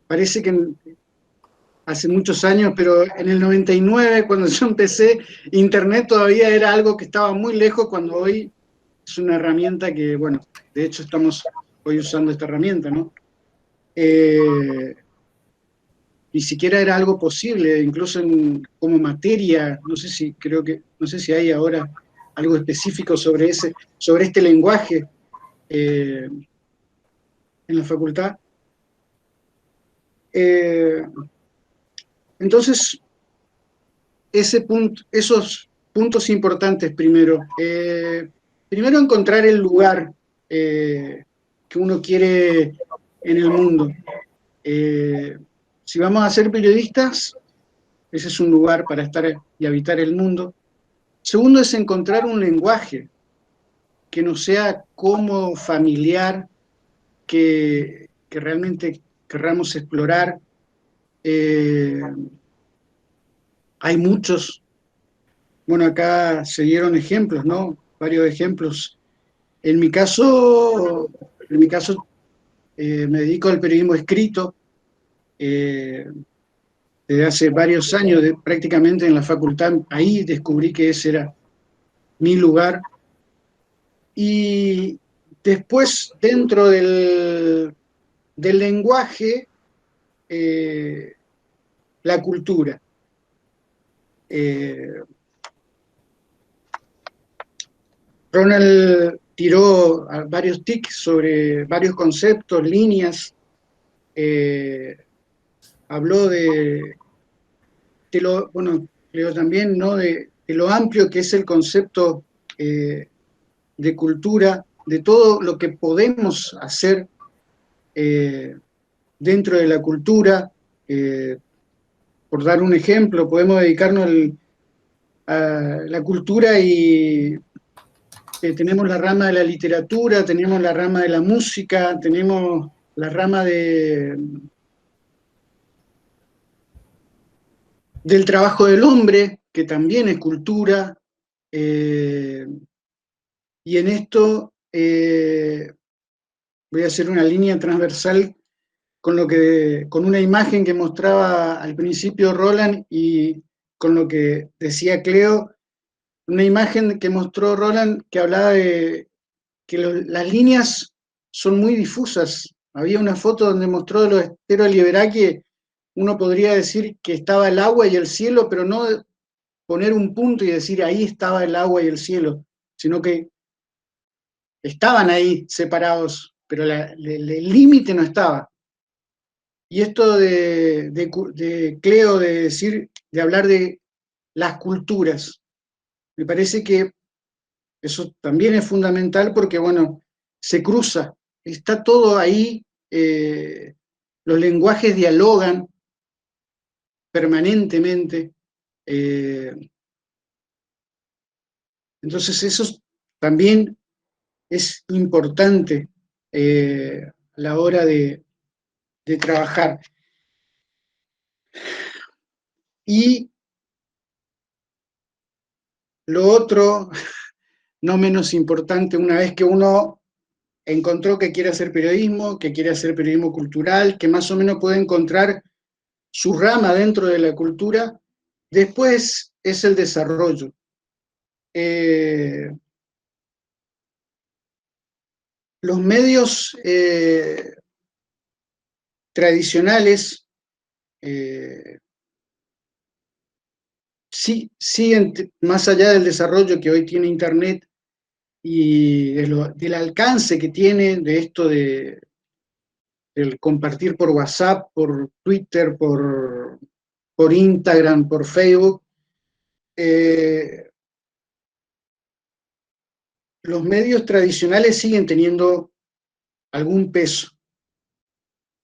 Parece que hace muchos años, pero en el 99, cuando yo empecé, Internet todavía era algo que estaba muy lejos, cuando hoy es una herramienta que, bueno, de hecho estamos hoy usando esta herramienta, ¿no? Ni siquiera era algo posible, incluso como materia, no sé si hay ahora algo específico sobre este lenguaje en la facultad. Entonces, esos puntos importantes primero. Primero encontrar el lugar que uno quiere en el mundo. Si vamos a ser periodistas, ese es un lugar para estar y habitar el mundo. Segundo es encontrar un lenguaje que nos sea cómodo, familiar, que realmente querramos explorar. Hay muchos. Bueno, acá se dieron ejemplos, ¿no? Varios ejemplos. En mi caso me dedico al periodismo escrito. Desde hace varios años, prácticamente en la facultad, ahí descubrí que ese era mi lugar. Y después, dentro del lenguaje, la cultura. Ronald tiró varios tics sobre varios conceptos, líneas. Habló bueno, creo también, ¿no? de lo amplio que es el concepto de cultura, de todo lo que podemos hacer dentro de la cultura. Por dar un ejemplo, podemos dedicarnos a la cultura y tenemos la rama de la literatura, tenemos la rama de la música, tenemos la rama del trabajo del hombre, que también es cultura. Y en esto voy a hacer una línea transversal con una imagen que mostraba al principio Roland y con lo que decía Cleo, una imagen que mostró Roland que hablaba de que las líneas son muy difusas. Había una foto donde mostró los esteros de Liberá que uno podría decir que estaba el agua y el cielo, pero no poner un punto y decir ahí estaba el agua y el cielo, sino que estaban ahí separados, pero el límite no estaba. Y esto de Cleo, de decir, de hablar de las culturas, me parece que eso también es fundamental porque, bueno, se cruza, está todo ahí, los lenguajes dialogan permanentemente. Entonces eso también es importante a la hora de trabajar. Y lo otro, no menos importante, una vez que uno encontró que quiere hacer periodismo, que quiere hacer periodismo cultural, que más o menos puede encontrar su rama dentro de la cultura, después es el desarrollo. Los medios tradicionales sí siguen, más allá del desarrollo que hoy tiene Internet y del alcance que tiene de esto del compartir por WhatsApp, por Twitter, por Instagram, por Facebook, los medios tradicionales siguen teniendo algún peso.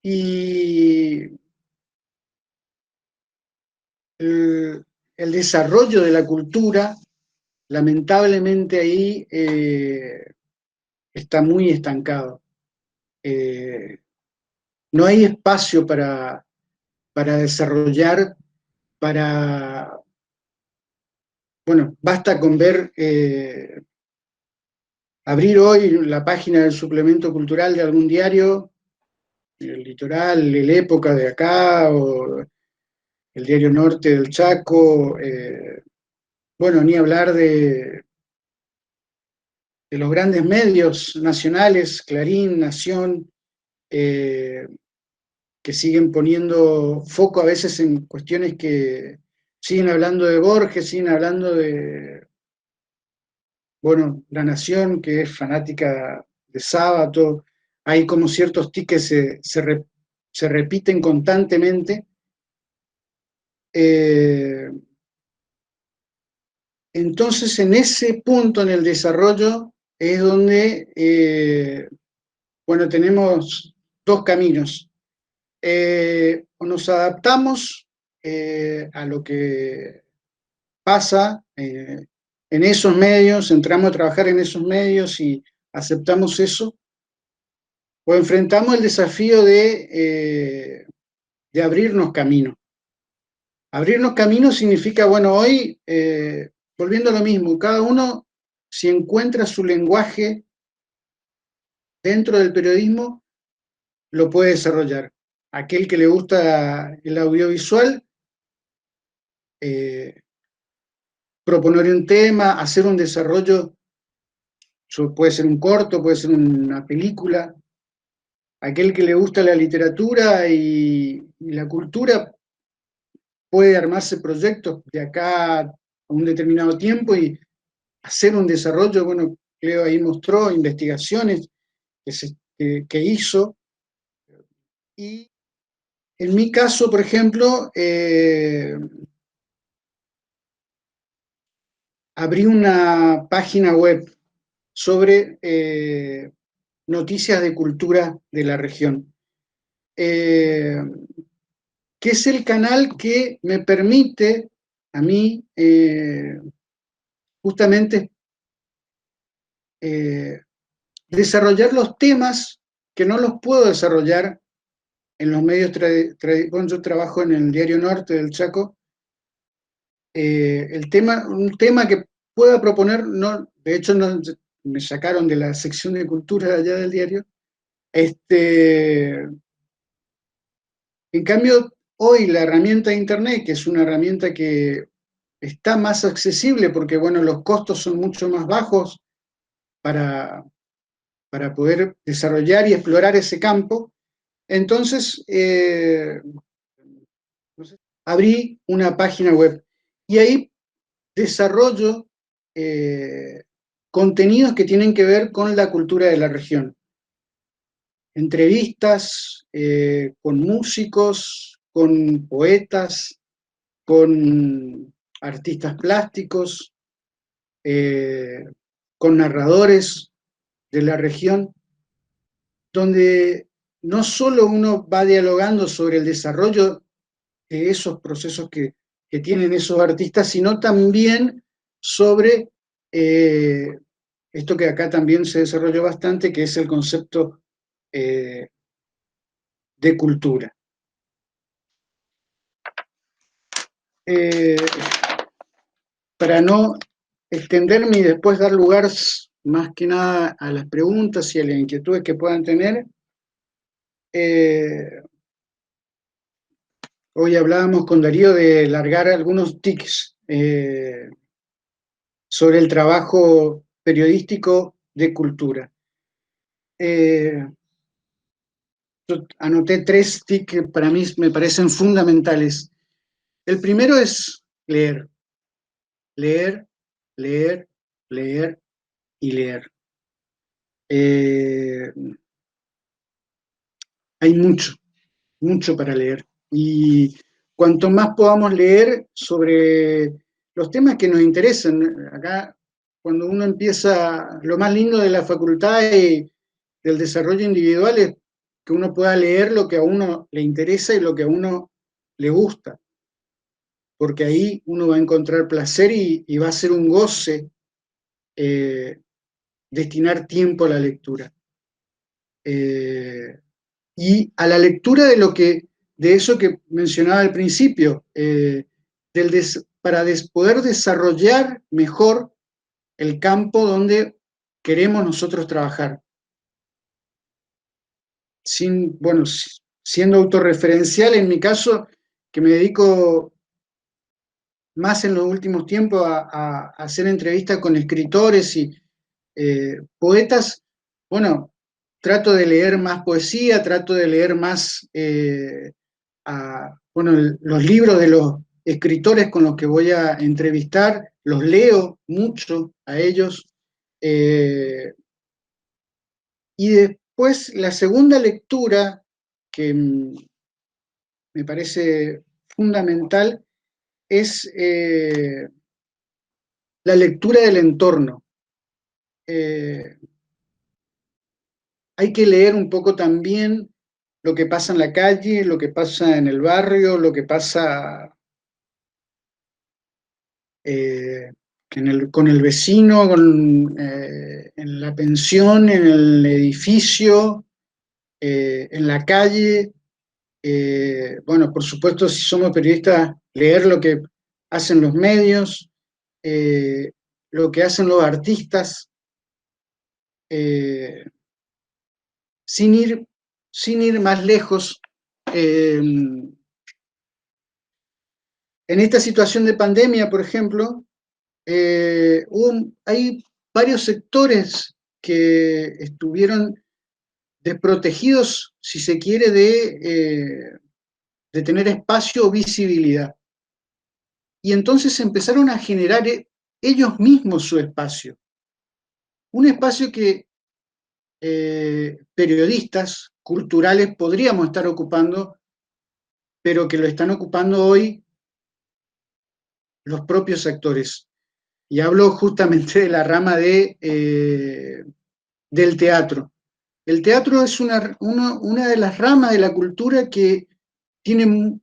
Y el desarrollo de la cultura, lamentablemente ahí está muy estancado. No hay espacio para desarrollar, bueno, basta con ver, abrir hoy la página del suplemento cultural de algún diario, El Litoral, El Época de acá, o el Diario Norte del Chaco, bueno, ni hablar de los grandes medios nacionales, Clarín, Nación, que siguen poniendo foco a veces en cuestiones que siguen hablando de Borges, siguen hablando de, bueno, La Nación, que es fanática de Sábato, hay como ciertos tics que se repiten constantemente. Entonces, en ese punto en el desarrollo es donde, bueno, tenemos dos caminos. O nos adaptamos a lo que pasa en esos medios, entramos a trabajar en esos medios y aceptamos eso, o enfrentamos el desafío de abrirnos camino. Abrirnos camino significa, bueno, hoy, volviendo a lo mismo, cada uno, si encuentra su lenguaje dentro del periodismo, lo puede desarrollar. Aquel que le gusta el audiovisual, proponer un tema, hacer un desarrollo, puede ser un corto, puede ser una película. Aquel que le gusta la literatura y la cultura puede armarse proyectos de acá a un determinado tiempo y hacer un desarrollo. Bueno, Cleo ahí mostró investigaciones que hizo. Y en mi caso, por ejemplo, abrí una página web sobre noticias de cultura de la región, que es el canal que me permite a mí justamente desarrollar los temas que no los puedo desarrollar en los medios bueno, yo trabajo en el Diario Norte del Chaco. Un tema que pueda proponer, no, de hecho no, me sacaron de la sección de cultura de allá del diario. En cambio, hoy la herramienta de Internet, que es una herramienta que está más accesible porque, bueno, los costos son mucho más bajos para para poder desarrollar y explorar ese campo. Entonces, abrí una página web y ahí desarrollo contenidos que tienen que ver con la cultura de la región. Entrevistas con músicos, con poetas, con artistas plásticos, con narradores de la región, donde no solo uno va dialogando sobre el desarrollo de esos procesos que tienen esos artistas, sino también sobre esto que acá también se desarrolló bastante, que es el concepto de cultura. Para no extenderme y después dar lugar más que nada a las preguntas y a las inquietudes que puedan tener, hoy hablábamos con Darío de largar algunos tics sobre el trabajo periodístico de cultura. Yo anoté 3 tics que para mí me parecen fundamentales. El primero es leer. Leer, leer, leer y leer. Hay mucho para leer. Y cuanto más podamos leer sobre los temas que nos interesan, acá cuando uno empieza, lo más lindo de la facultad y del desarrollo individual es que uno pueda leer lo que a uno le interesa y lo que a uno le gusta, porque ahí uno va a encontrar placer y va a ser un goce destinar tiempo a la lectura. Y a la lectura de eso que mencionaba al principio, para poder desarrollar mejor el campo donde queremos nosotros trabajar. Siendo autorreferencial, en mi caso, que me dedico más en los últimos tiempos a hacer entrevistas con escritores y poetas, bueno, trato de leer más poesía, trato de leer más los libros de los escritores con los que voy a entrevistar, los leo mucho a ellos. Y después la segunda lectura, que me parece fundamental, es la lectura del entorno. Hay que leer un poco también lo que pasa en la calle, lo que pasa en el barrio, lo que pasa con el vecino, en la pensión, en el edificio, en la calle. Bueno, por supuesto, si somos periodistas, leer lo que hacen los medios, lo que hacen los artistas, sin ir más lejos. En esta situación de pandemia, por ejemplo, hay varios sectores que estuvieron desprotegidos, si se quiere, de tener espacio o visibilidad. Y entonces empezaron a generar ellos mismos su espacio. Un espacio que periodistas culturales podríamos estar ocupando, pero que lo están ocupando hoy los propios actores. Y hablo justamente de la rama del teatro. El teatro es una de las ramas de la cultura que tiene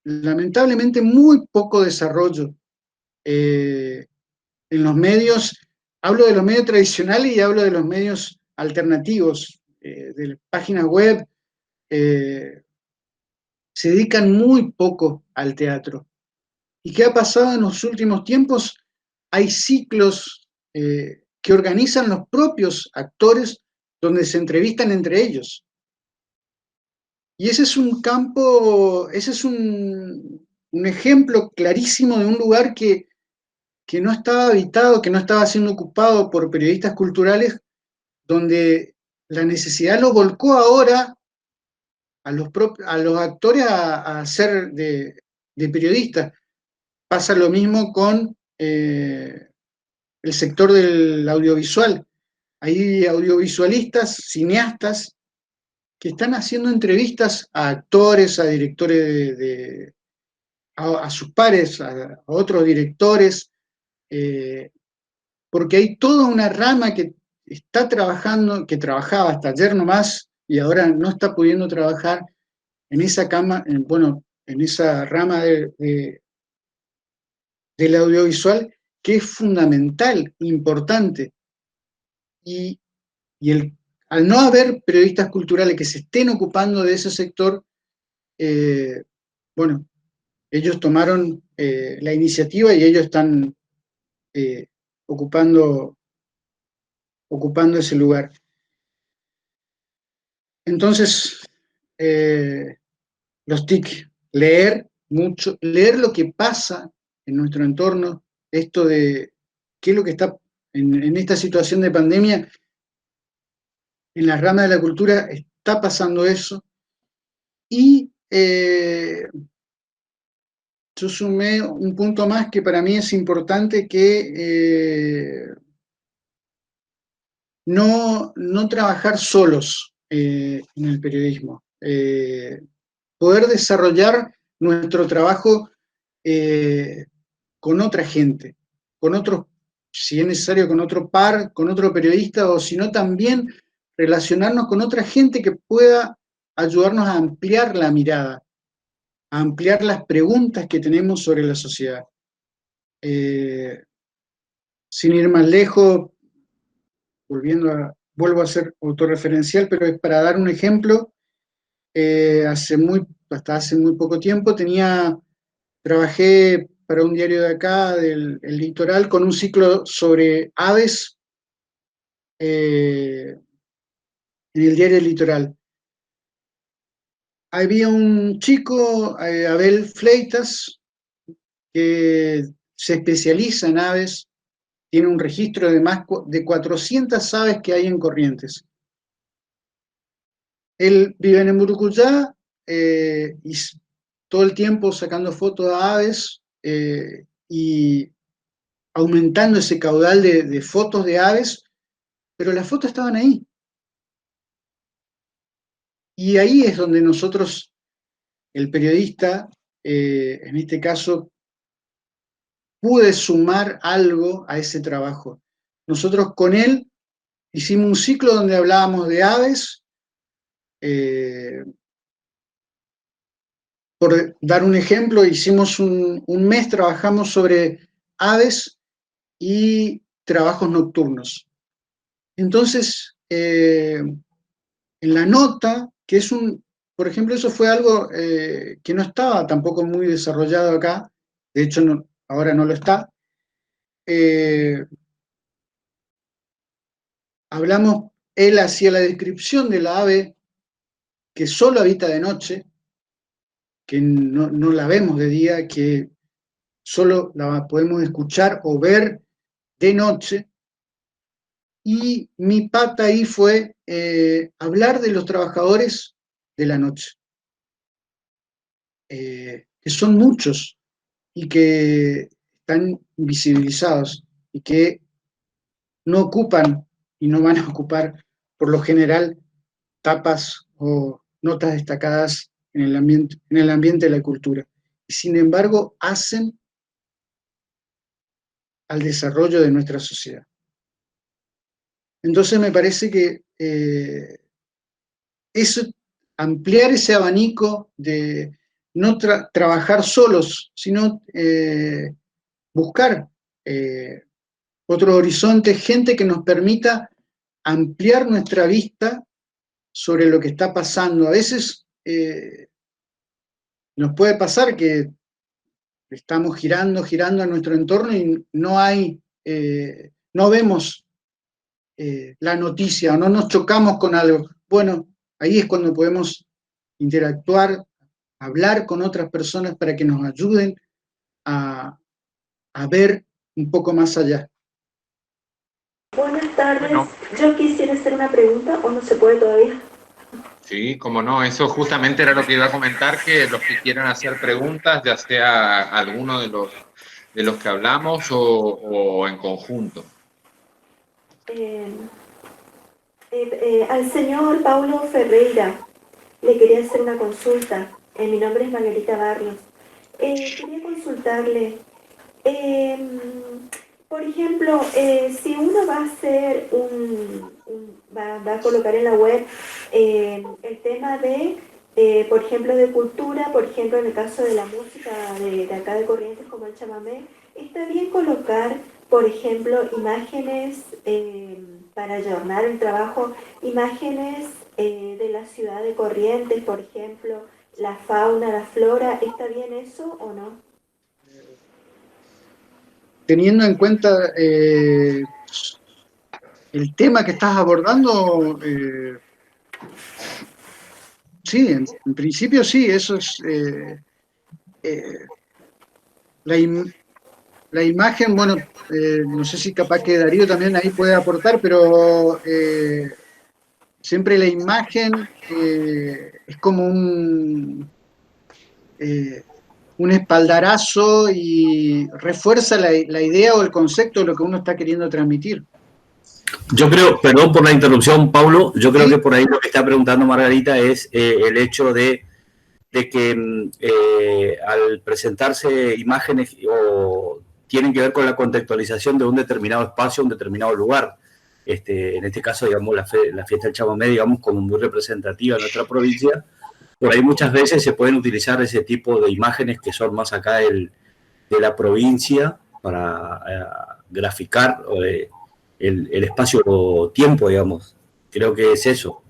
lamentablemente muy poco desarrollo en los medios. Hablo de los medios tradicionales y hablo de los medios alternativos, de las páginas web. Se dedican muy poco al teatro. ¿Y qué ha pasado en los últimos tiempos? Hay ciclos que organizan los propios actores donde se entrevistan entre ellos. Y ese es un campo, ese es un ejemplo clarísimo de un lugar que no estaba habitado, que no estaba siendo ocupado por periodistas culturales, donde la necesidad lo volcó ahora a los actores a ser de periodistas. Pasa lo mismo con el sector del audiovisual. Hay audiovisualistas, cineastas, que están haciendo entrevistas a actores, a directores a sus pares, a otros directores, porque hay toda una rama que está trabajando, que trabajaba hasta ayer nomás y ahora no está pudiendo trabajar en esa en esa rama del audiovisual, que es fundamental, importante. Y al no haber periodistas culturales que se estén ocupando de ese sector, bueno, ellos tomaron la iniciativa y ellos están ocupando ese lugar. Entonces, los TIC, leer mucho, leer lo que pasa en nuestro entorno, esto de qué es lo que está en esta situación de pandemia, en la rama de la cultura está pasando eso. Y yo sumé un punto más que para mí es importante, que no trabajar solos en el periodismo. Poder desarrollar nuestro trabajo con otra gente, con otros, si es necesario, con otro par, con otro periodista, o si no, también relacionarnos con otra gente que pueda ayudarnos a ampliar la mirada, a ampliar las preguntas que tenemos sobre la sociedad. Sin ir más lejos, vuelvo a ser autorreferencial, pero es para dar un ejemplo. Hasta hace muy poco tiempo trabajé para un diario de acá, del Litoral, con un ciclo sobre aves en el diario El Litoral. Había un chico, Abel Fleitas, que se especializa en aves, tiene un registro de más de 400 aves que hay en Corrientes. Él vive en Murucuyá y todo el tiempo sacando fotos de aves y aumentando ese caudal de fotos de aves, pero las fotos estaban ahí. Y ahí es donde nosotros, el periodista, en este caso, pude sumar algo a ese trabajo. Nosotros con él hicimos un ciclo donde hablábamos de aves. Por dar un ejemplo, hicimos un mes, trabajamos sobre aves y trabajos nocturnos. Entonces, en la nota, que es por ejemplo, eso fue algo que no estaba tampoco muy desarrollado acá, de hecho ahora no lo está. Él hacía la descripción de la ave que solo habita de noche, que no la vemos de día, que solo la podemos escuchar o ver de noche. Y mi pata ahí fue hablar de los trabajadores de la noche, que son muchos y que están invisibilizados y que no ocupan y no van a ocupar por lo general tapas o notas destacadas en el ambiente de la cultura. Y sin embargo hacen al desarrollo de nuestra sociedad. Entonces me parece que ampliar ese abanico de no trabajar solos, sino buscar otro horizonte, gente que nos permita ampliar nuestra vista sobre lo que está pasando. A veces nos puede pasar que estamos girando a nuestro entorno y no vemos la noticia o no nos chocamos con algo. Bueno, ahí es cuando podemos interactuar, hablar con otras personas para que nos ayuden a ver un poco más allá. Buenas tardes. tardes. Bueno. Yo quisiera hacer una pregunta, ¿o no se puede todavía? Sí, como no, eso justamente era lo que iba a comentar, que los que quieran hacer preguntas, ya sea alguno de los que hablamos o en conjunto. Al señor Paulo Ferreira le quería hacer una consulta. Mi nombre es Margarita Barrios. Quería consultarle, por ejemplo, si uno va a hacer va a colocar en la web el tema de, por ejemplo, de cultura, por ejemplo, en el caso de la música de acá de Corrientes, como el chamamé, ¿está bien colocar, por ejemplo, imágenes para adornar el trabajo, imágenes de la ciudad de Corrientes, por ejemplo, la fauna, la flora? ¿Está bien eso o no? Teniendo en cuenta el tema que estás abordando, sí, en principio sí, eso es la, la imagen, bueno, no sé si capaz que Darío también ahí puede aportar, pero siempre la imagen es como un espaldarazo y refuerza la idea o el concepto de lo que uno está queriendo transmitir. Yo creo, perdón por la interrupción, Paulo, yo creo Sí. que por ahí lo que está preguntando Margarita es el hecho de que al presentarse imágenes o tienen que ver con la contextualización de un determinado espacio, un determinado lugar. En este caso, digamos, la fiesta del chamamé, digamos, como muy representativa de nuestra provincia, por ahí muchas veces se pueden utilizar ese tipo de imágenes que son más acá de la provincia para graficar el espacio-tiempo, digamos. Creo que es eso.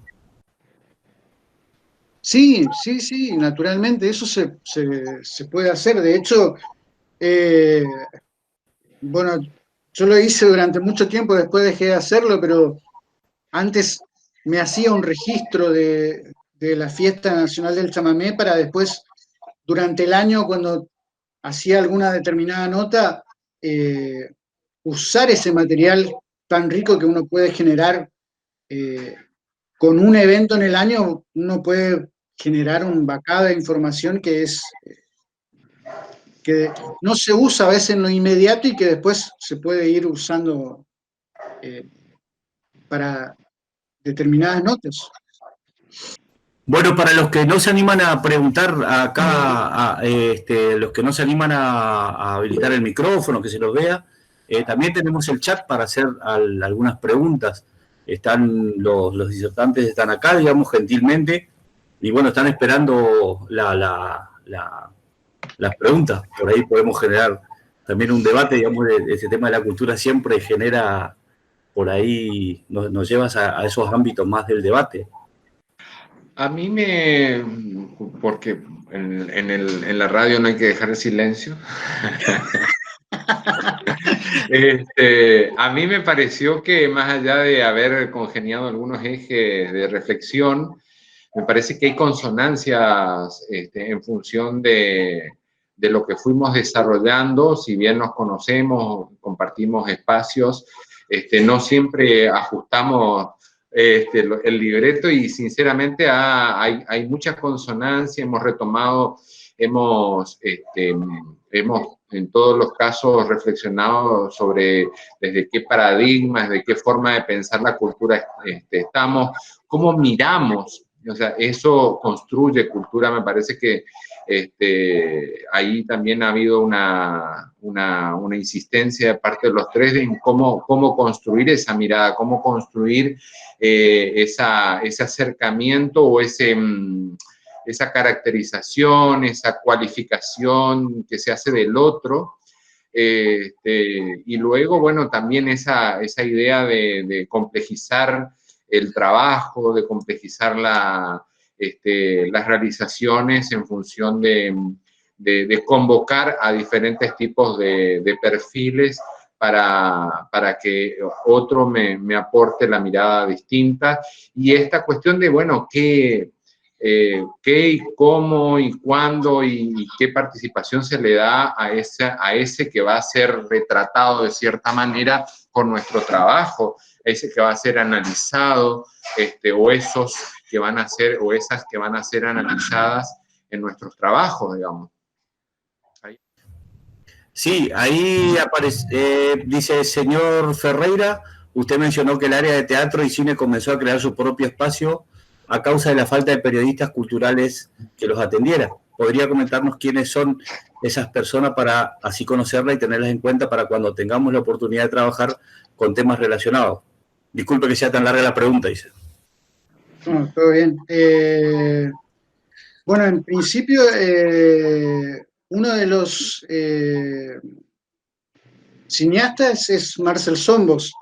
Sí, sí, sí, naturalmente, eso se puede hacer. De hecho, bueno, yo lo hice durante mucho tiempo, después dejé de hacerlo, pero antes me hacía un registro de la Fiesta Nacional del Chamamé para después, durante el año, cuando hacía alguna determinada nota, usar ese material tan rico que uno puede generar con un evento en el año. Uno puede generar un bacada de información que no se usa a veces en lo inmediato y que después se puede ir usando para determinadas notas. Bueno, para los que no se animan a preguntar acá, los que no se animan a habilitar el micrófono, que se los vea, también tenemos el chat para hacer algunas preguntas. Están los disertantes están acá, digamos, gentilmente, y bueno, están esperando las preguntas. Por ahí podemos generar también un debate, digamos, de ese tema de la cultura siempre genera, por ahí nos llevas a esos ámbitos más del debate. A mí porque en la radio no hay que dejar el silencio. A mí me pareció que más allá de haber congeniado algunos ejes de reflexión, me parece que hay consonancias en función de lo que fuimos desarrollando. Si bien nos conocemos, compartimos espacios, no siempre ajustamos el libreto y sinceramente hay mucha consonancia. Hemos retomado, hemos en todos los casos reflexionado sobre desde qué paradigmas, de qué forma de pensar la cultura estamos, cómo miramos. O sea, eso construye cultura. Me parece que ahí también ha habido una insistencia de parte de los tres en cómo construir esa mirada, cómo construir ese acercamiento o esa caracterización, esa cualificación que se hace del otro. Y luego, bueno, también esa idea de complejizar el trabajo, de complejizar las realizaciones en función de convocar a diferentes tipos de perfiles para que otro me aporte la mirada distinta. Y esta cuestión de, bueno, qué y cómo y cuándo y qué participación se le da a ese que va a ser retratado de cierta manera por nuestro trabajo, ese que va a ser analizado, o esos que van a ser, o esas que van a ser analizadas en nuestros trabajos, digamos. Sí, ahí aparece, dice señor Ferreira, usted mencionó que el área de teatro y cine comenzó a crear su propio espacio a causa de la falta de periodistas culturales que los atendiera. ¿Podría comentarnos quiénes son esas personas para así conocerlas y tenerlas en cuenta para cuando tengamos la oportunidad de trabajar con temas relacionados? Disculpe que sea tan larga la pregunta, dice. No, todo bien. Bueno, en principio, uno de los cineastas es Marcel Sombos,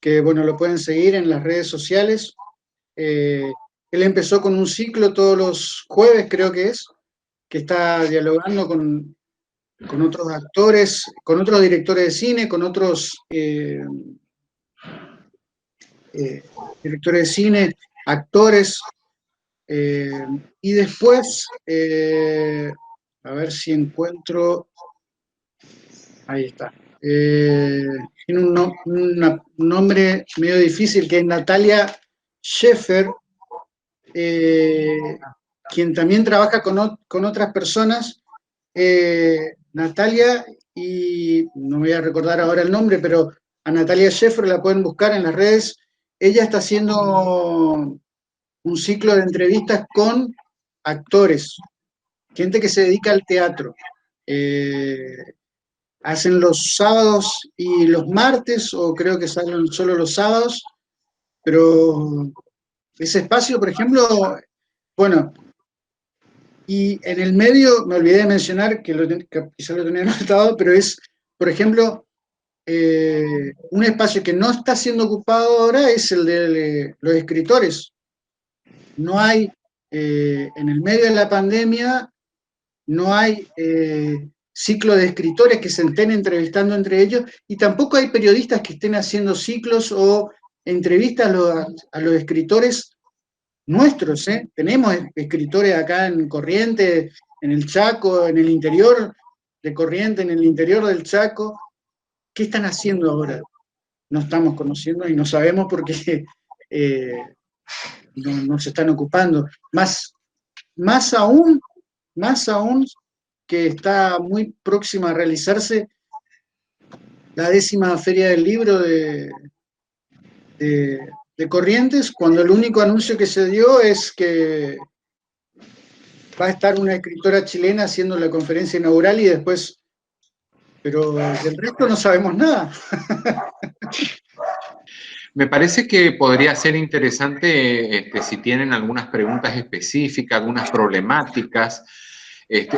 que bueno, lo pueden seguir en las redes sociales. Él empezó con un ciclo todos los jueves, creo que está dialogando con otros actores, con otros directores de cine, con otros directores de cine, actores, y después, a ver si encuentro, ahí está, tiene un nombre medio difícil que es Natalia Scheffer, quien también trabaja con otras personas, Natalia, y no me voy a recordar ahora el nombre, pero a Natalia Scheffer la pueden buscar en las redes. Ella está haciendo un ciclo de entrevistas con actores, gente que se dedica al teatro. Hacen los sábados y los martes, o creo que salen solo los sábados, pero ese espacio, por ejemplo, bueno, y en el medio, me olvidé de mencionar, que quizá lo tenía anotado, pero es, por ejemplo, un espacio que no está siendo ocupado ahora es el de los escritores. No hay, en el medio de la pandemia, no hay ciclo de escritores que se estén entrevistando entre ellos, y tampoco hay periodistas que estén haciendo ciclos o entrevistas a los escritores nuestros, ¿eh? Tenemos escritores acá en Corrientes, en el Chaco, en el interior de Corrientes, en el interior del Chaco. ¿Qué están haciendo ahora? No estamos conociendo y no sabemos por qué no se están ocupando. Más aún que está muy próxima a realizarse la 10ª Feria del Libro de Corrientes, cuando el único anuncio que se dio es que va a estar una escritora chilena haciendo la conferencia inaugural y después, pero del resto no sabemos nada. Me parece que podría ser interesante si tienen algunas preguntas específicas, algunas problemáticas,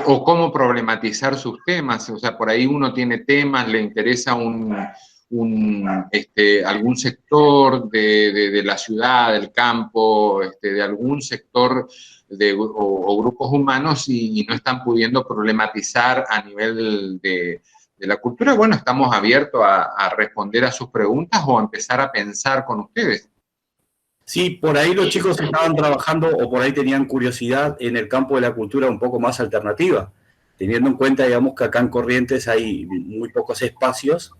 o cómo problematizar sus temas. O sea, por ahí uno tiene temas, le interesa algún sector de la ciudad, del campo, de algún sector o grupos humanos y no están pudiendo problematizar a nivel de la cultura. Bueno, estamos abiertos a responder a sus preguntas o a empezar a pensar con ustedes. Sí, por ahí los chicos estaban trabajando o por ahí tenían curiosidad en el campo de la cultura un poco más alternativa, teniendo en cuenta, digamos, que acá en Corrientes hay muy pocos espacios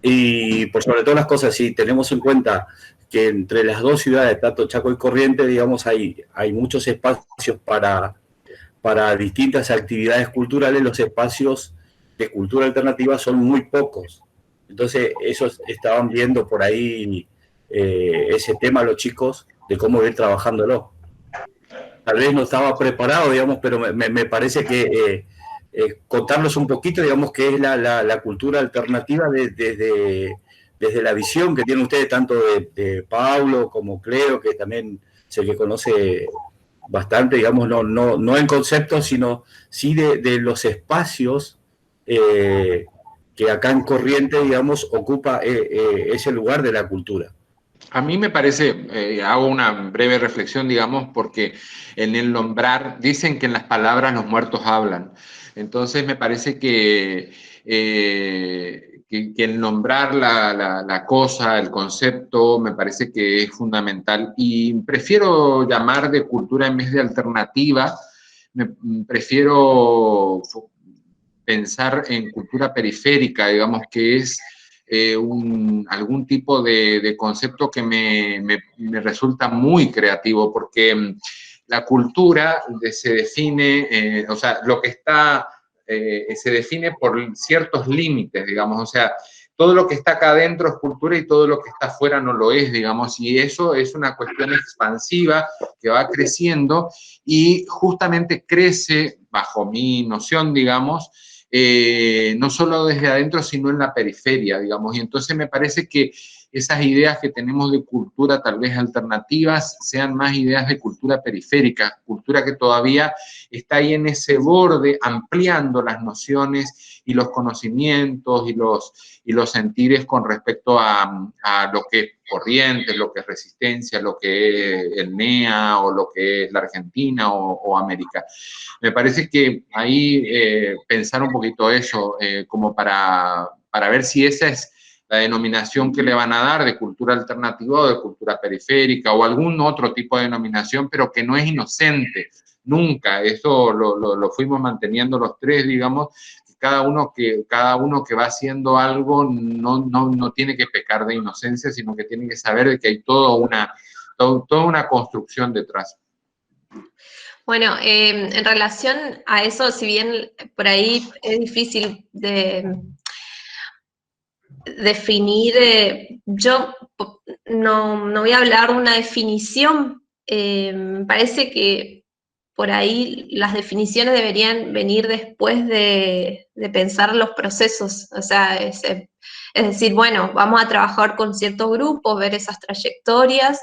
y por sobre todas las cosas, si tenemos en cuenta que entre las dos ciudades, tanto Chaco y Corrientes, digamos, hay muchos espacios para distintas actividades culturales, los espacios de cultura alternativa son muy pocos. Entonces, esos estaban viendo por ahí ese tema los chicos de cómo ir trabajándolo. Tal vez no estaba preparado, digamos, pero me parece que contarnos un poquito, digamos, qué es la cultura alternativa desde la visión que tienen ustedes, tanto de Paulo como Cleo, que también sé que conoce bastante, digamos, no en conceptos, sino sí de los espacios que acá en Corrientes, digamos, ocupa ese lugar de la cultura. A mí me parece, hago una breve reflexión, digamos, porque en el nombrar, dicen que en las palabras los muertos hablan. Entonces me parece que el nombrar la cosa, el concepto, me parece que es fundamental. Y prefiero llamar de cultura en vez de alternativa, prefiero pensar en cultura periférica, digamos, que es algún tipo de concepto que me resulta muy creativo, porque la cultura se define, o sea, lo que está, se define por ciertos límites, digamos, o sea, todo lo que está acá adentro es cultura y todo lo que está afuera no lo es, digamos, y eso es una cuestión expansiva que va creciendo y justamente crece, bajo mi noción, digamos, no solo desde adentro, sino en la periferia, digamos, y entonces me parece que esas ideas que tenemos de cultura tal vez alternativas sean más ideas de cultura periférica, cultura que todavía está ahí en ese borde, ampliando las nociones y los conocimientos y los sentires con respecto a lo que es Corrientes, lo que es Resistencia, lo que es el NEA o lo que es la Argentina o América. Me parece que ahí pensar un poquito eso, como para ver si esa es la denominación que le van a dar de cultura alternativa o de cultura periférica o algún otro tipo de denominación, pero que no es inocente, nunca. Eso lo fuimos manteniendo los tres, digamos. Cada uno que va haciendo algo no tiene que pecar de inocencia, sino que tiene que saber de que hay toda una construcción detrás. Bueno, en relación a eso, si bien por ahí es difícil de definir, yo no voy a hablar de una definición, me parece que por ahí las definiciones deberían venir después de pensar los procesos, o sea, es decir, bueno, vamos a trabajar con ciertos grupos, ver esas trayectorias,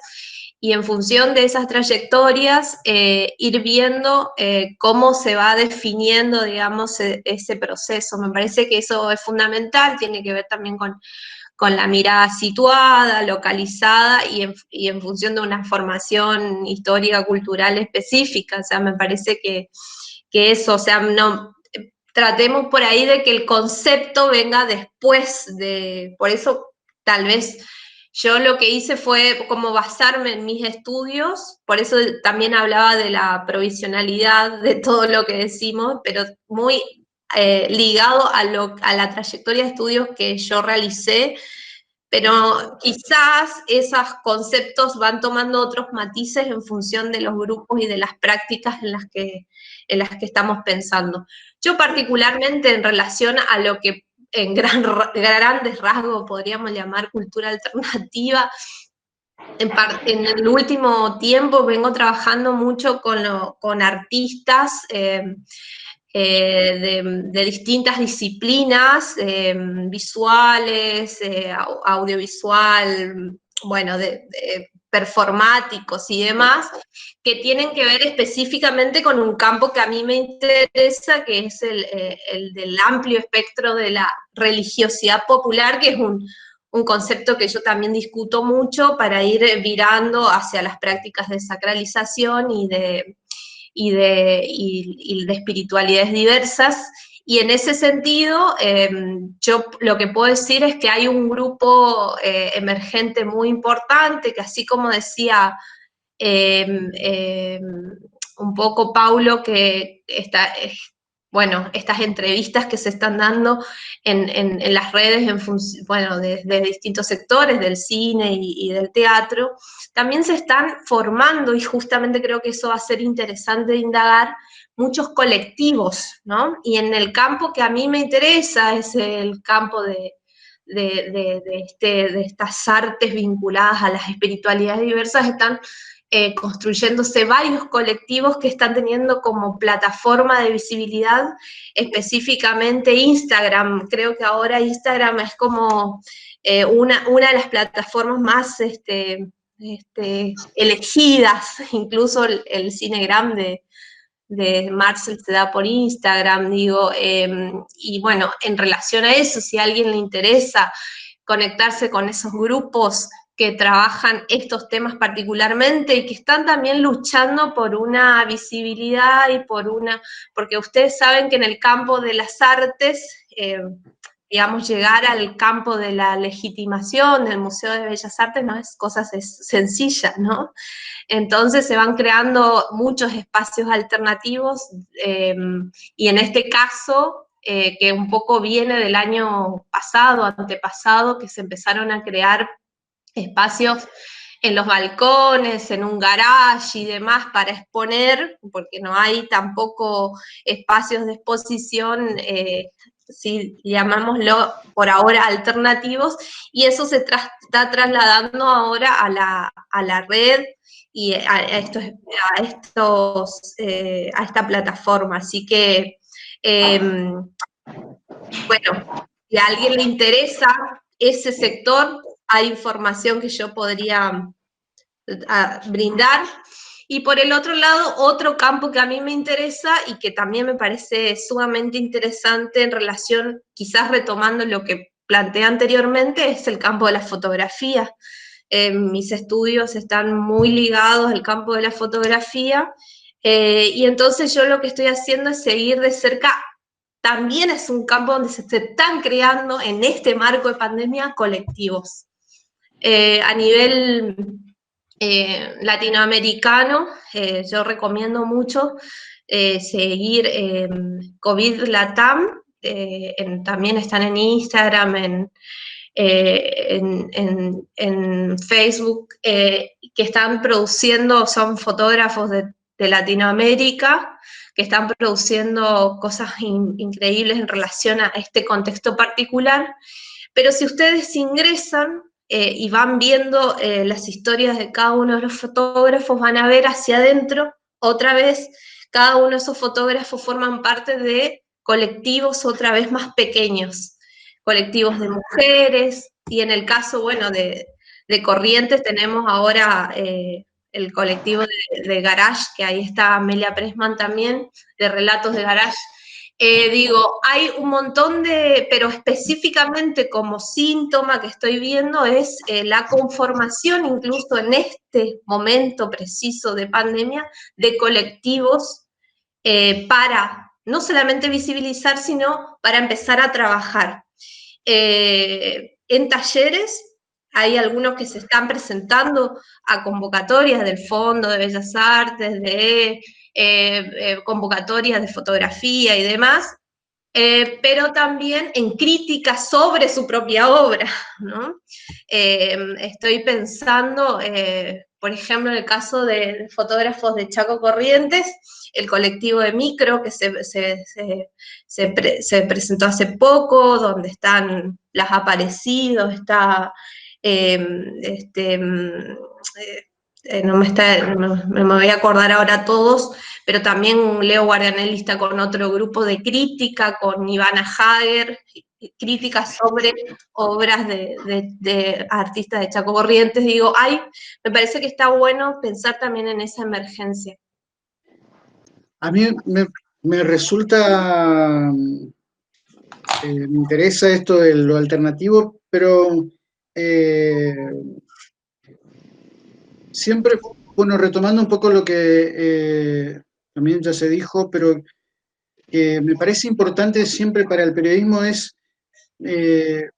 y en función de esas trayectorias ir viendo cómo se va definiendo, digamos, ese proceso. Me parece que eso es fundamental, tiene que ver también con la mirada situada, localizada y en función de una formación histórica, cultural específica. O sea, me parece que eso, o sea, no tratemos por ahí de que el concepto venga después por eso tal vez yo lo que hice fue como basarme en mis estudios, por eso también hablaba de la provisionalidad de todo lo que decimos, pero muy ligado a la trayectoria de estudios que yo realicé, pero quizás esos conceptos van tomando otros matices en función de los grupos y de las prácticas en las que estamos pensando. Yo particularmente en relación a lo que en grandes rasgos podríamos llamar cultura alternativa, en el último tiempo vengo trabajando mucho con artistas de distintas disciplinas, visuales, audiovisual, bueno, de performáticos y demás, que tienen que ver específicamente con un campo que a mí me interesa, que es el del amplio espectro de la religiosidad popular, que es un concepto que yo también discuto mucho para ir virando hacia las prácticas de sacralización y de espiritualidades diversas. Y en ese sentido, yo lo que puedo decir es que hay un grupo emergente muy importante, que así como decía un poco Paulo, que bueno, estas entrevistas que se están dando en las redes, bueno, de distintos sectores, del cine y del teatro, también se están formando, y justamente creo que eso va a ser interesante de indagar, muchos colectivos, ¿no? Y en el campo que a mí me interesa es el campo de estas artes vinculadas a las espiritualidades diversas, están construyéndose varios colectivos que están teniendo como plataforma de visibilidad específicamente Instagram. Creo que ahora Instagram es como una de las plataformas más elegidas, incluso el Cinegram de Marcel se da por Instagram, digo, y bueno, en relación a eso, si a alguien le interesa conectarse con esos grupos que trabajan estos temas particularmente y que están también luchando por una visibilidad y porque ustedes saben que en el campo de las artes, digamos, llegar al campo de la legitimación del Museo de Bellas Artes no es cosa sencilla, ¿no? Entonces se van creando muchos espacios alternativos y en este caso, que un poco viene del año pasado, antepasado, que se empezaron a crear espacios en los balcones, en un garage y demás para exponer, porque no hay tampoco espacios de exposición, si llamámoslo por ahora alternativos, y eso se está trasladando ahora a la red y a esta plataforma. Así que, bueno, si a alguien le interesa ese sector, hay información que yo podría brindar. Y por el otro lado, otro campo que a mí me interesa y que también me parece sumamente interesante en relación, quizás retomando lo que planteé anteriormente, es el campo de la fotografía. Mis estudios están muy ligados al campo de la fotografía y entonces yo lo que estoy haciendo es seguir de cerca. También es un campo donde se están creando en este marco de pandemia colectivos. A nivel latinoamericano, yo recomiendo mucho seguir COVID Latam, también están en Instagram, en Facebook, que están produciendo, son fotógrafos de Latinoamérica, que están produciendo cosas increíbles en relación a este contexto particular, pero si ustedes ingresan y van viendo las historias de cada uno de los fotógrafos, van a ver hacia adentro, otra vez, cada uno de esos fotógrafos forman parte de colectivos otra vez más pequeños, colectivos de mujeres, y en el caso, bueno, de Corrientes tenemos ahora el colectivo de Garage, que ahí está Amelia Pressman también, de Relatos de Garage. Digo, hay un montón pero específicamente como síntoma que estoy viendo es la conformación, incluso en este momento preciso de pandemia, de colectivos para no solamente visibilizar, sino para empezar a trabajar. En talleres hay algunos que se están presentando a convocatorias del Fondo de Bellas Artes, de convocatorias de fotografía y demás, pero también en críticas sobre su propia obra, ¿no? Estoy pensando, por ejemplo, en el caso de fotógrafos de Chaco Corrientes, el colectivo de Micro, que se presentó hace poco, donde están Las Aparecidos, está no me voy a acordar ahora todos, pero también Leo Guardianelli está con otro grupo de crítica, con Ivana Hager, críticas sobre obras de artistas de Chaco Corrientes. Digo, me parece que está bueno pensar también en esa emergencia. A mí me resulta, me interesa esto de lo alternativo, pero siempre, bueno, retomando un poco lo que también ya se dijo, pero que me parece importante siempre para el periodismo es que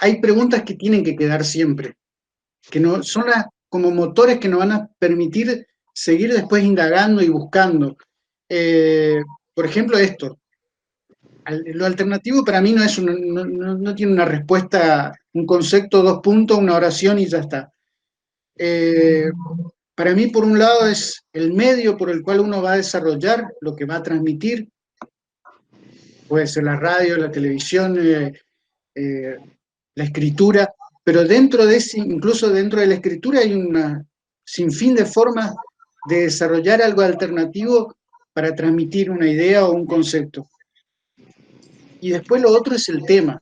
hay preguntas que tienen que quedar siempre, que no son como motores que nos van a permitir seguir después indagando y buscando. Por ejemplo, esto. Lo alternativo para mí no tiene una respuesta, un concepto, 2 puntos, una oración y ya está. Para mí, por un lado, es el medio por el cual uno va a desarrollar lo que va a transmitir. Puede ser la radio, la televisión, la escritura, pero dentro de incluso dentro de la escritura hay una sinfín de formas de desarrollar algo alternativo para transmitir una idea o un concepto. Y después lo otro es el tema.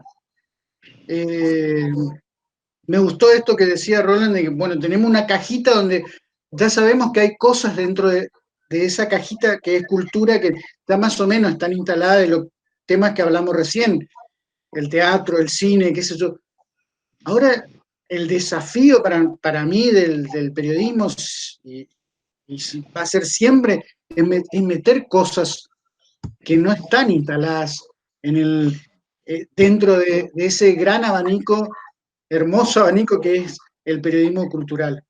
Me gustó esto que decía Roland, de que, bueno, tenemos una cajita donde ya sabemos que hay cosas dentro de esa cajita que es cultura, que ya más o menos están instaladas de los temas que hablamos recién, el teatro, el cine, qué sé yo. Ahora, el desafío para mí del periodismo, y va a ser siempre, es meter cosas que no están instaladas en dentro de ese gran abanico, hermoso abanico que es el periodismo cultural.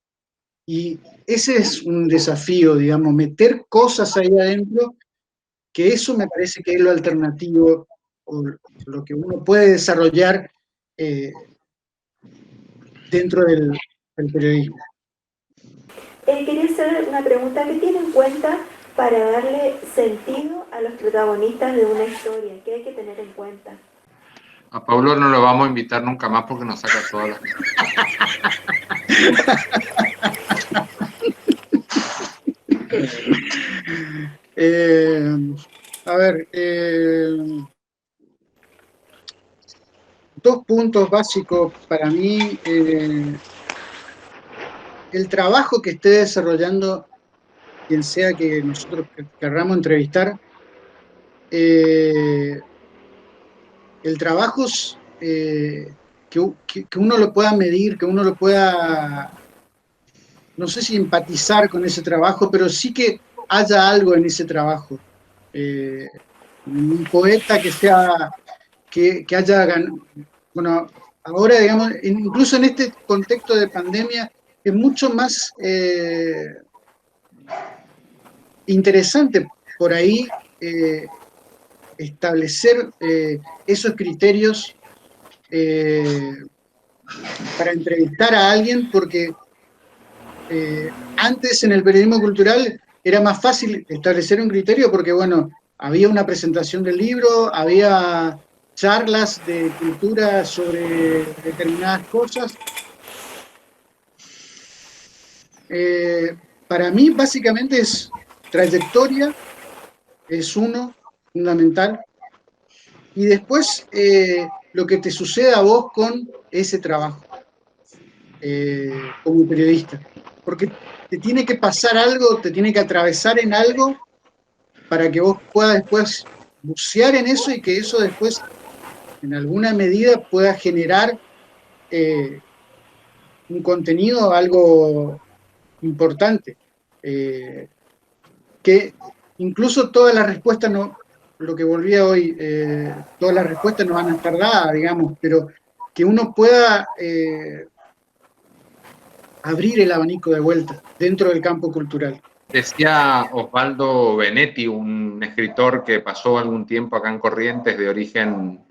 Y ese es un desafío, digamos, meter cosas ahí adentro, que eso me parece que es lo alternativo, o lo que uno puede desarrollar dentro del periodismo. Quería hacer una pregunta. ¿Qué tiene en cuenta para darle sentido a los protagonistas de una historia? ¿Qué hay que tener en cuenta? A Pablo no lo vamos a invitar nunca más porque nos saca todas las... A ver, dos puntos básicos para mí. El trabajo que esté desarrollando quien sea que nosotros querramos entrevistar, el trabajo que uno lo pueda medir, que uno lo pueda, no sé si empatizar con ese trabajo, pero sí que haya algo en ese trabajo. Un poeta que sea, que haya ganado, bueno, ahora digamos, incluso en este contexto de pandemia, es mucho más interesante por ahí establecer esos criterios para entrevistar a alguien, porque antes en el periodismo cultural era más fácil establecer un criterio porque, bueno, había una presentación del libro, había charlas de cultura sobre determinadas cosas. Para mí, básicamente, es trayectoria, es uno, fundamental, y después lo que te sucede a vos con ese trabajo como periodista. Porque te tiene que pasar algo, te tiene que atravesar en algo para que vos puedas después bucear en eso y que eso después, en alguna medida, pueda generar un contenido, algo importante. Que incluso todas las respuestas no, lo que volvía hoy, todas las respuestas no van a estar dadas, digamos, pero que uno pueda abrir el abanico de vuelta dentro del campo cultural. Decía Osvaldo Benetti, un escritor que pasó algún tiempo acá en Corrientes de origen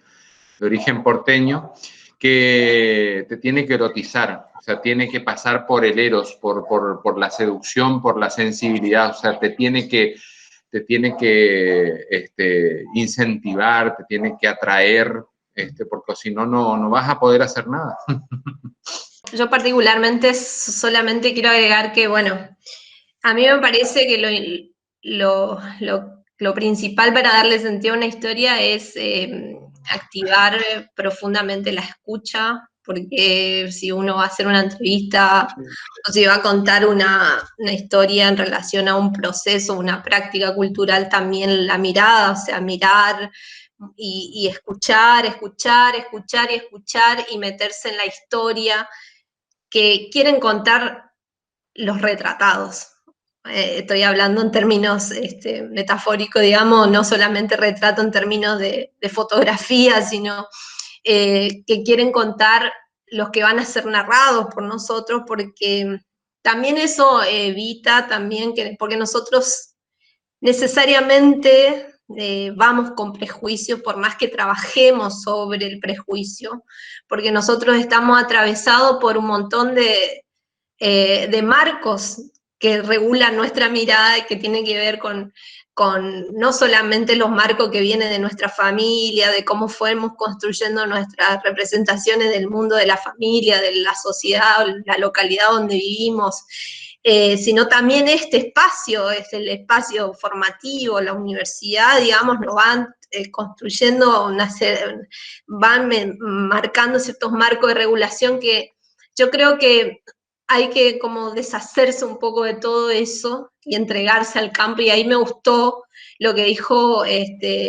porteño, que te tiene que erotizar, o sea, tiene que pasar por el eros, por la seducción, por la sensibilidad, o sea, te tiene que incentivar, te tiene que atraer, porque si no, no vas a poder hacer nada. Yo particularmente solamente quiero agregar que, bueno, a mí me parece que lo principal para darle sentido a una historia es activar profundamente la escucha, porque si uno va a hacer una entrevista o si va a contar una historia en relación a un proceso, una práctica cultural, también la mirada, o sea, mirar y escuchar, escuchar, escuchar y escuchar y meterse en la historia que quieren contar los retratados. Estoy hablando en términos metafóricos, digamos, no solamente retrato en términos de fotografía, sino que quieren contar los que van a ser narrados por nosotros, porque también eso evita también que, porque nosotros necesariamente vamos con prejuicios, por más que trabajemos sobre el prejuicio, porque nosotros estamos atravesados por un montón de marcos que regulan nuestra mirada y que tienen que ver con no solamente los marcos que vienen de nuestra familia, de cómo fuimos construyendo nuestras representaciones del mundo de la familia, de la sociedad, la localidad donde vivimos, sino también este espacio, es el espacio formativo, la universidad, digamos, nos van construyendo, van marcando ciertos marcos de regulación que yo creo que hay que como deshacerse un poco de todo eso y entregarse al campo, y ahí me gustó lo que dijo,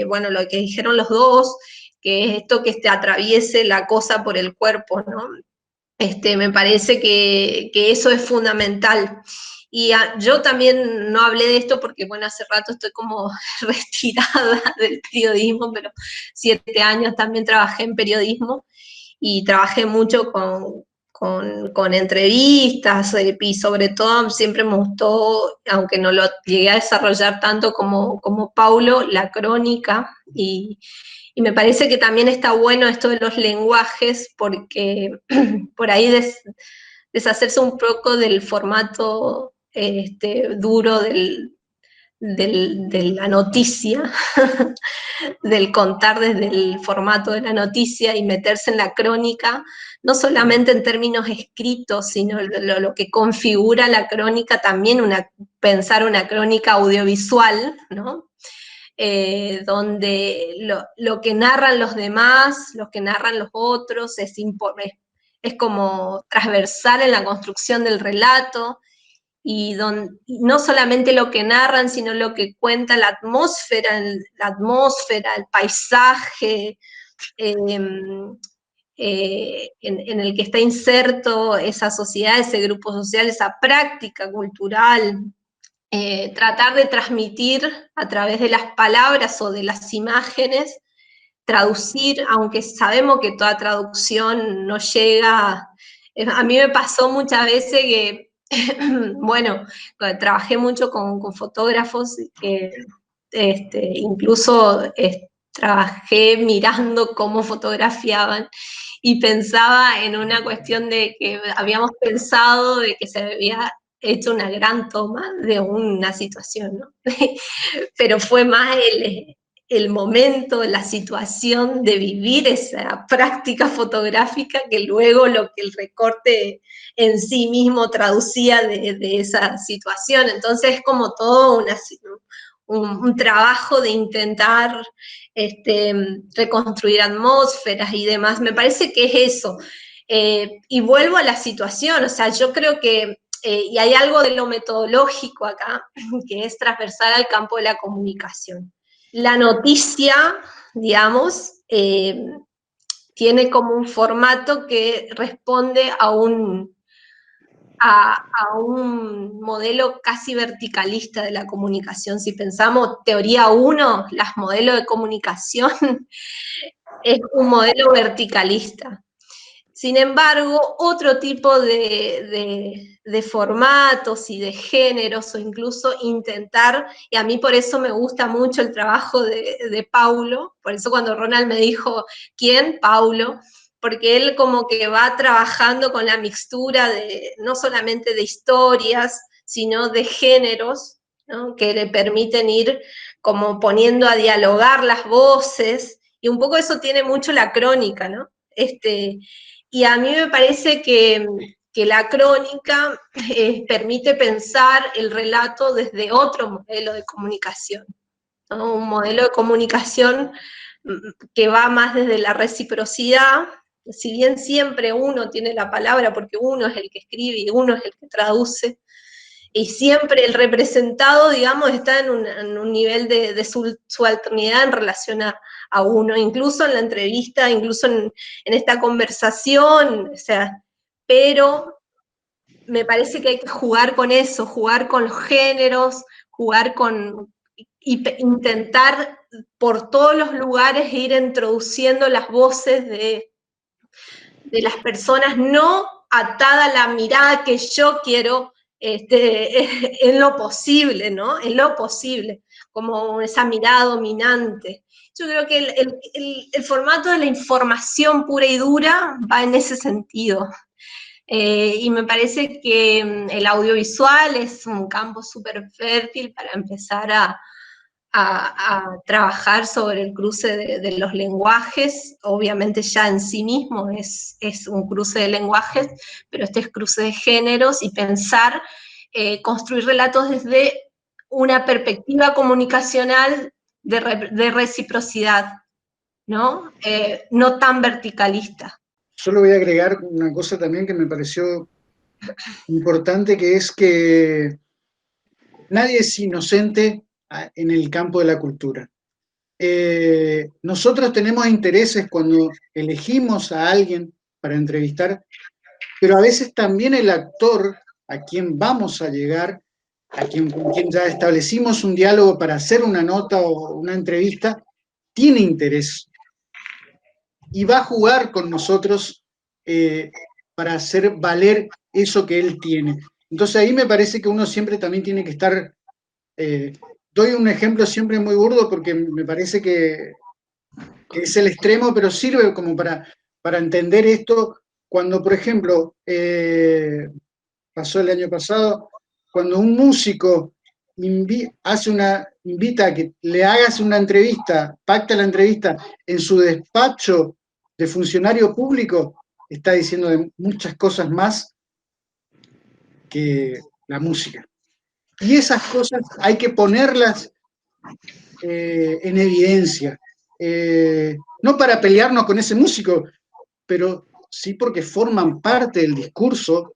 bueno, lo que dijeron los dos, que es esto que atraviese la cosa por el cuerpo, ¿no? Me parece que eso es fundamental. Y yo también no hablé de esto porque, bueno, hace rato estoy como retirada del periodismo, pero 7 años también trabajé en periodismo y trabajé mucho con entrevistas y sobre todo siempre me gustó, aunque no lo llegué a desarrollar tanto como Paulo, la crónica y me parece que también está bueno esto de los lenguajes porque por ahí deshacerse un poco del formato duro de la noticia, del contar desde el formato de la noticia y meterse en la crónica, no solamente en términos escritos, sino lo que configura la crónica, también pensar una crónica audiovisual, ¿no? Donde lo que narran los demás, lo que narran los otros, es como transversal en la construcción del relato, y no solamente lo que narran, sino lo que cuenta la atmósfera, el paisaje, en el que está inserto esa sociedad, ese grupo social, esa práctica cultural. Tratar de transmitir a través de las palabras o de las imágenes, traducir, aunque sabemos que toda traducción no llega. A mí me pasó muchas veces que, bueno, trabajé mucho con fotógrafos que incluso trabajé mirando cómo fotografiaban y pensaba en una cuestión de que habíamos pensado de que se había hecho una gran toma de una situación, ¿no? Pero fue más el momento, la situación de vivir esa práctica fotográfica que luego lo que el recorte en sí mismo traducía de esa situación. Entonces es como todo un trabajo de intentar reconstruir atmósferas y demás. Me parece que es eso. Y vuelvo a la situación, o sea, yo creo que y hay algo de lo metodológico acá, que es transversal al campo de la comunicación. La noticia, digamos, tiene como un formato que responde a un modelo casi verticalista de la comunicación. Si pensamos teoría 1, las modelos de comunicación es un modelo verticalista. Sin embargo, otro tipo de formatos y de géneros, o incluso intentar, y a mí por eso me gusta mucho el trabajo de Paulo, por eso cuando Ronald me dijo, ¿quién? Paulo, porque él como que va trabajando con la mixtura no solamente de historias, sino de géneros, ¿no? Que le permiten ir como poniendo a dialogar las voces, y un poco eso tiene mucho la crónica, ¿no? Y a mí me parece que la crónica permite pensar el relato desde otro modelo de comunicación, ¿no? Un modelo de comunicación que va más desde la reciprocidad, si bien siempre uno tiene la palabra porque uno es el que escribe y uno es el que traduce, y siempre el representado, digamos, está en un nivel de subalternidad en relación a uno, incluso en la entrevista, incluso en esta conversación, o sea, pero me parece que hay que jugar con eso, jugar con los géneros, jugar con, intentar por todos los lugares ir introduciendo las voces de las personas, no atada a la mirada que yo quiero en lo posible, ¿no? En lo posible, como esa mirada dominante. Yo creo que el formato de la información pura y dura va en ese sentido. Y me parece que el audiovisual es un campo súper fértil para empezar a trabajar sobre el cruce de los lenguajes. Obviamente ya en sí mismo es un cruce de lenguajes, pero este es cruce de géneros, y pensar, construir relatos desde una perspectiva comunicacional de reciprocidad, ¿no? No tan verticalista. Solo voy a agregar una cosa también que me pareció importante, que es que nadie es inocente en el campo de la cultura. Nosotros tenemos intereses cuando elegimos a alguien para entrevistar, pero a veces también el actor a quien vamos a llegar, con quien ya establecimos un diálogo para hacer una nota o una entrevista, tiene interés y va a jugar con nosotros para hacer valer eso que él tiene. Entonces ahí me parece que uno siempre también tiene que estar, doy un ejemplo siempre muy burdo porque me parece que es el extremo, pero sirve como para entender esto. Cuando, por ejemplo, pasó el año pasado, cuando un músico invita a que le hagas una entrevista, pacta la entrevista en su despacho de funcionario público, está diciendo de muchas cosas más que la música. Y esas cosas hay que ponerlas en evidencia. No para pelearnos con ese músico, pero sí porque forman parte del discurso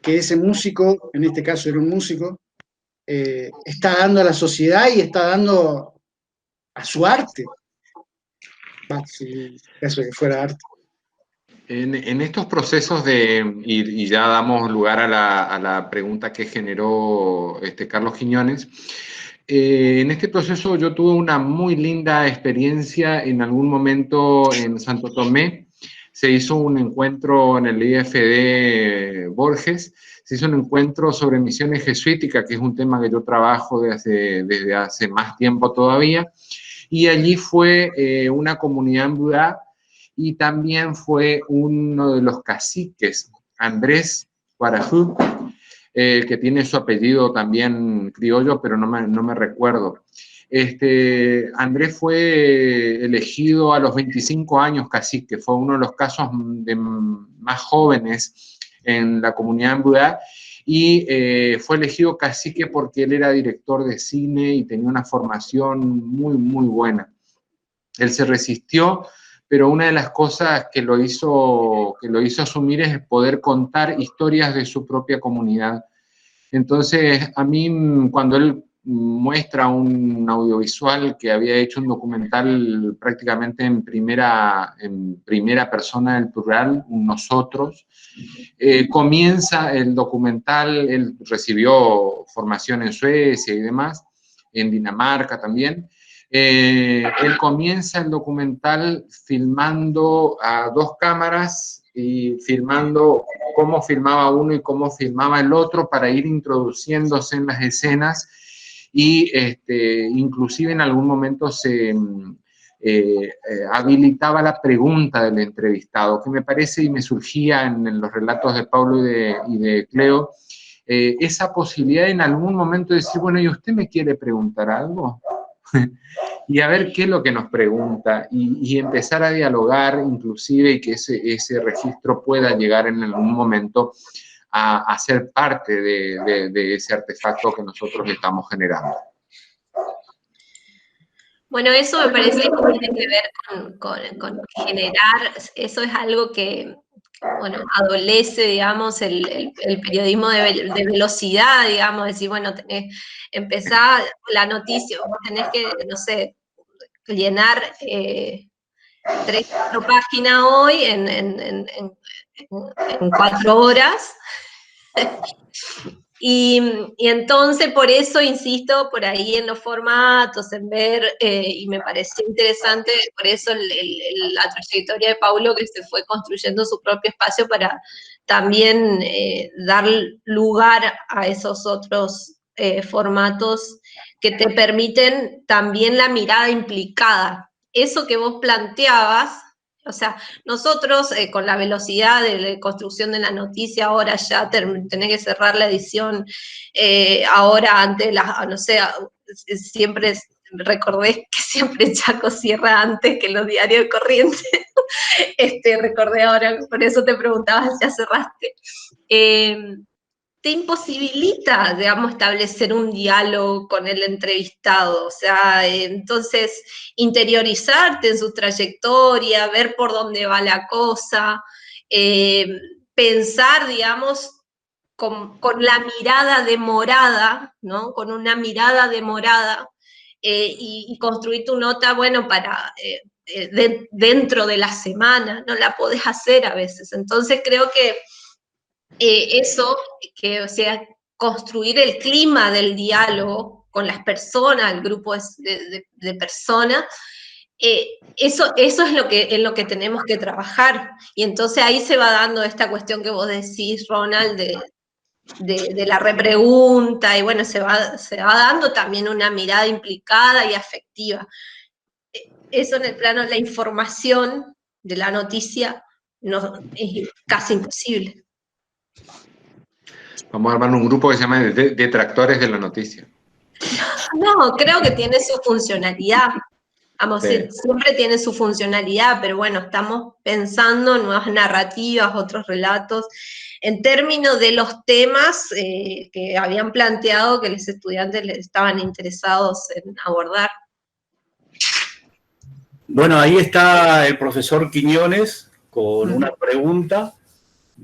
que ese músico, en este caso era un músico, está dando a la sociedad y está dando a su arte. Si eso que fuera arte. En estos procesos y ya damos lugar a la pregunta que generó Carlos Quiñones, en este proceso yo tuve una muy linda experiencia en algún momento en Santo Tomé. Se hizo un encuentro en el IFD Borges, se hizo un encuentro sobre misiones jesuíticas, que es un tema que yo trabajo desde hace más tiempo todavía, y allí fue una comunidad en Budá, y también fue uno de los caciques, Andrés Guarajú, que tiene su apellido también criollo, pero no me recuerdo. Andrés fue elegido a los 25 años cacique, fue uno de los casos más jóvenes en la comunidad en Budá, y fue elegido cacique porque él era director de cine y tenía una formación muy, muy buena. Él se resistió, pero una de las cosas que lo hizo asumir es poder contar historias de su propia comunidad. Entonces, a mí, cuando él muestra un audiovisual que había hecho un documental prácticamente en primera persona del plural, nosotros, comienza el documental, él recibió formación en Suecia y demás, en Dinamarca también. Él comienza el documental filmando a dos cámaras y filmando cómo filmaba uno y cómo filmaba el otro para ir introduciéndose en las escenas, y inclusive en algún momento se habilitaba la pregunta del entrevistado, que me parece y me surgía en los relatos de Pablo y de Cleo, esa posibilidad en algún momento de decir, bueno, ¿y usted me quiere preguntar algo? Y a ver qué es lo que nos pregunta, y empezar a dialogar inclusive, y que ese registro pueda llegar en algún momento a ser parte de ese artefacto que nosotros estamos generando. Bueno, eso me parece que tiene que ver con generar, eso es algo que, bueno, adolece, digamos, el periodismo de velocidad, digamos, decir, bueno, empezar la noticia, vos tenés que, no sé, llenar 3 o 4 páginas hoy en 4 horas. Y entonces, por eso insisto por ahí en los formatos, en ver, y me pareció interesante, por eso la trayectoria de Paulo, que se fue construyendo su propio espacio para también dar lugar a esos otros formatos que te permiten también la mirada implicada. Eso que vos planteabas, o sea, nosotros con la velocidad de la construcción de la noticia, ahora ya tenés que cerrar la edición, ahora antes, no sé, siempre recordé que siempre Chaco cierra antes que los diarios de Corrientes. Recordé ahora, por eso te preguntaba si ya cerraste. Te imposibilita, digamos, establecer un diálogo con el entrevistado, o sea, entonces interiorizarte en su trayectoria, ver por dónde va la cosa, pensar, digamos, con la mirada demorada, ¿no? Con una mirada demorada, y construir tu nota, bueno, para dentro de la semana, no la podés hacer a veces. Entonces creo que eso, que, o sea, construir el clima del diálogo con las personas, el grupo de personas, eso es en lo que tenemos que trabajar. Y entonces ahí se va dando esta cuestión que vos decís, Ronald, de la repregunta, y bueno, se va dando también una mirada implicada y afectiva. Eso en el plano de la información de la noticia no, es casi imposible. Vamos a armar un grupo que se llama Detractores de la Noticia. No, creo que tiene su funcionalidad. Vamos, Sí. siempre tiene su funcionalidad, pero bueno, estamos pensando en nuevas narrativas, otros relatos, en términos de los temas que habían planteado que los estudiantes estaban interesados en abordar. Bueno, ahí está el profesor Quiñones con una pregunta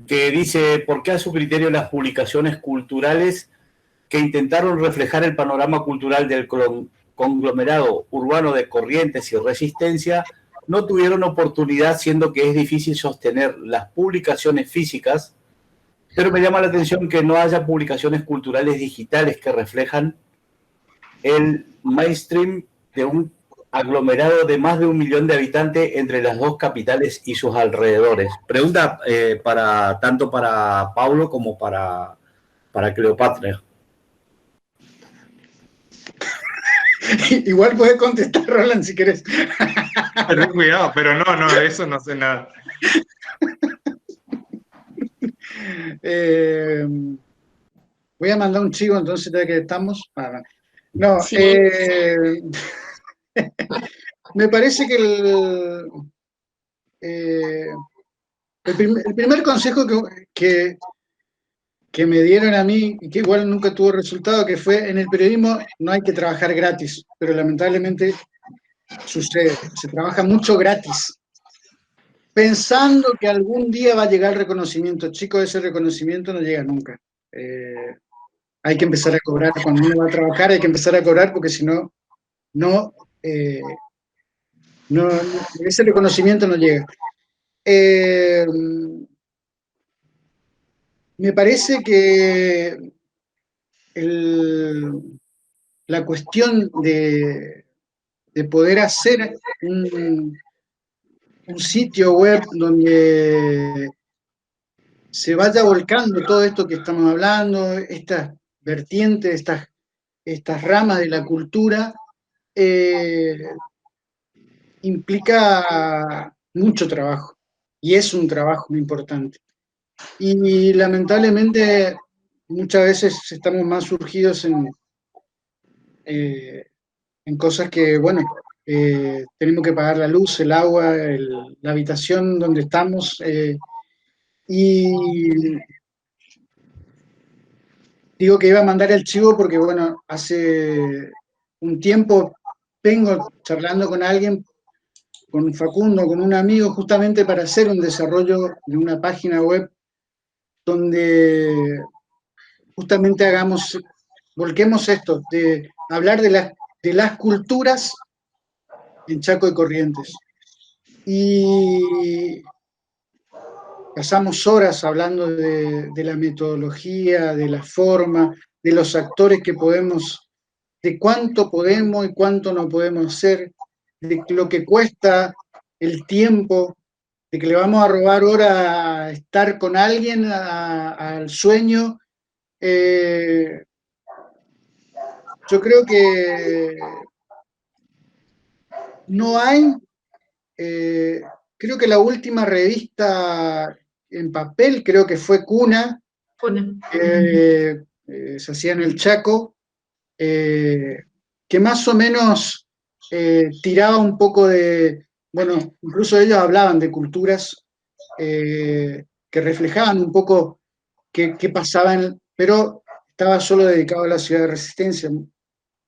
que dice, ¿por qué a su criterio las publicaciones culturales que intentaron reflejar el panorama cultural del conglomerado urbano de Corrientes y Resistencia no tuvieron oportunidad, siendo que es difícil sostener las publicaciones físicas, pero me llama la atención que no haya publicaciones culturales digitales que reflejan el mainstream de un aglomerado de más de 1 millón de habitantes entre las dos capitales y sus alrededores? Pregunta tanto para Paulo como para Cleopatra. Igual puedes contestar, Roland, si querés. Ten cuidado, pero no, de eso no sé nada. Voy a mandar un chivo, entonces, ya que estamos. No, Sí. Me parece que el primer consejo que me dieron a mí, y que igual nunca tuvo resultado, que fue, en el periodismo no hay que trabajar gratis, pero lamentablemente sucede, se trabaja mucho gratis, pensando que algún día va a llegar el reconocimiento. Chicos, ese reconocimiento no llega nunca. Hay que empezar a cobrar, cuando uno va a trabajar hay que empezar a cobrar, porque si no, ese reconocimiento no llega. Me parece que la cuestión de poder hacer un sitio web donde se vaya volcando todo esto que estamos hablando, estas vertientes, estas ramas de la cultura, implica mucho trabajo, y es un trabajo muy importante. Y lamentablemente muchas veces estamos más surgidos en cosas que, bueno, tenemos que pagar la luz, el agua, la habitación donde estamos, y digo que iba a mandar el chivo porque, bueno, hace un tiempo vengo charlando con alguien, con Facundo, con un amigo, justamente para hacer un desarrollo de una página web donde justamente volquemos esto, de hablar de las culturas en Chaco y Corrientes. Y pasamos horas hablando de la metodología, de la forma, de los actores que podemos, de cuánto podemos y cuánto no podemos hacer, de lo que cuesta el tiempo, de que le vamos a robar hora a estar con alguien, al sueño. Yo creo que no hay, creo que la última revista en papel creo que fue Cuna, se hacía en el Chaco, que más o menos tiraba un poco de, bueno, incluso ellos hablaban de culturas que reflejaban un poco qué pasaba, pero estaba solo dedicado a la ciudad de Resistencia.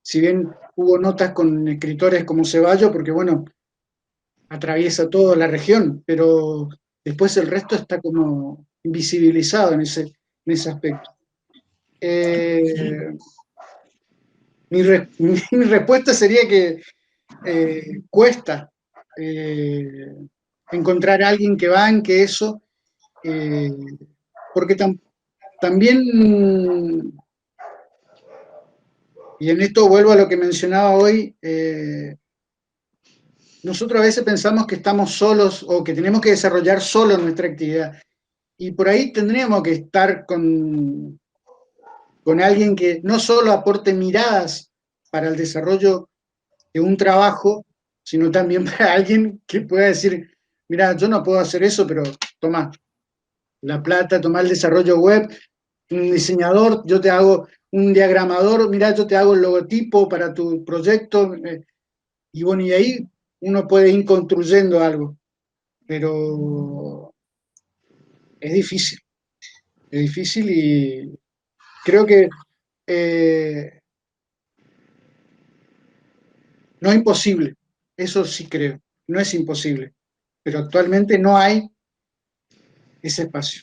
Si bien hubo notas con escritores como Ceballos, porque bueno, atraviesa toda la región, pero después el resto está como invisibilizado en ese aspecto. Mi respuesta sería que cuesta encontrar a alguien que banque eso, porque también, y en esto vuelvo a lo que mencionaba hoy, nosotros a veces pensamos que estamos solos o que tenemos que desarrollar solo nuestra actividad. Y por ahí tendríamos que estar con alguien que no solo aporte miradas para el desarrollo de un trabajo, sino también para alguien que pueda decir, mira, yo no puedo hacer eso, pero toma la plata, toma el desarrollo web, un diseñador, yo te hago un diagramador, mira, yo te hago el logotipo para tu proyecto, y bueno, y ahí uno puede ir construyendo algo, pero es difícil y creo que no es imposible, eso sí creo, no es imposible, pero actualmente no hay ese espacio.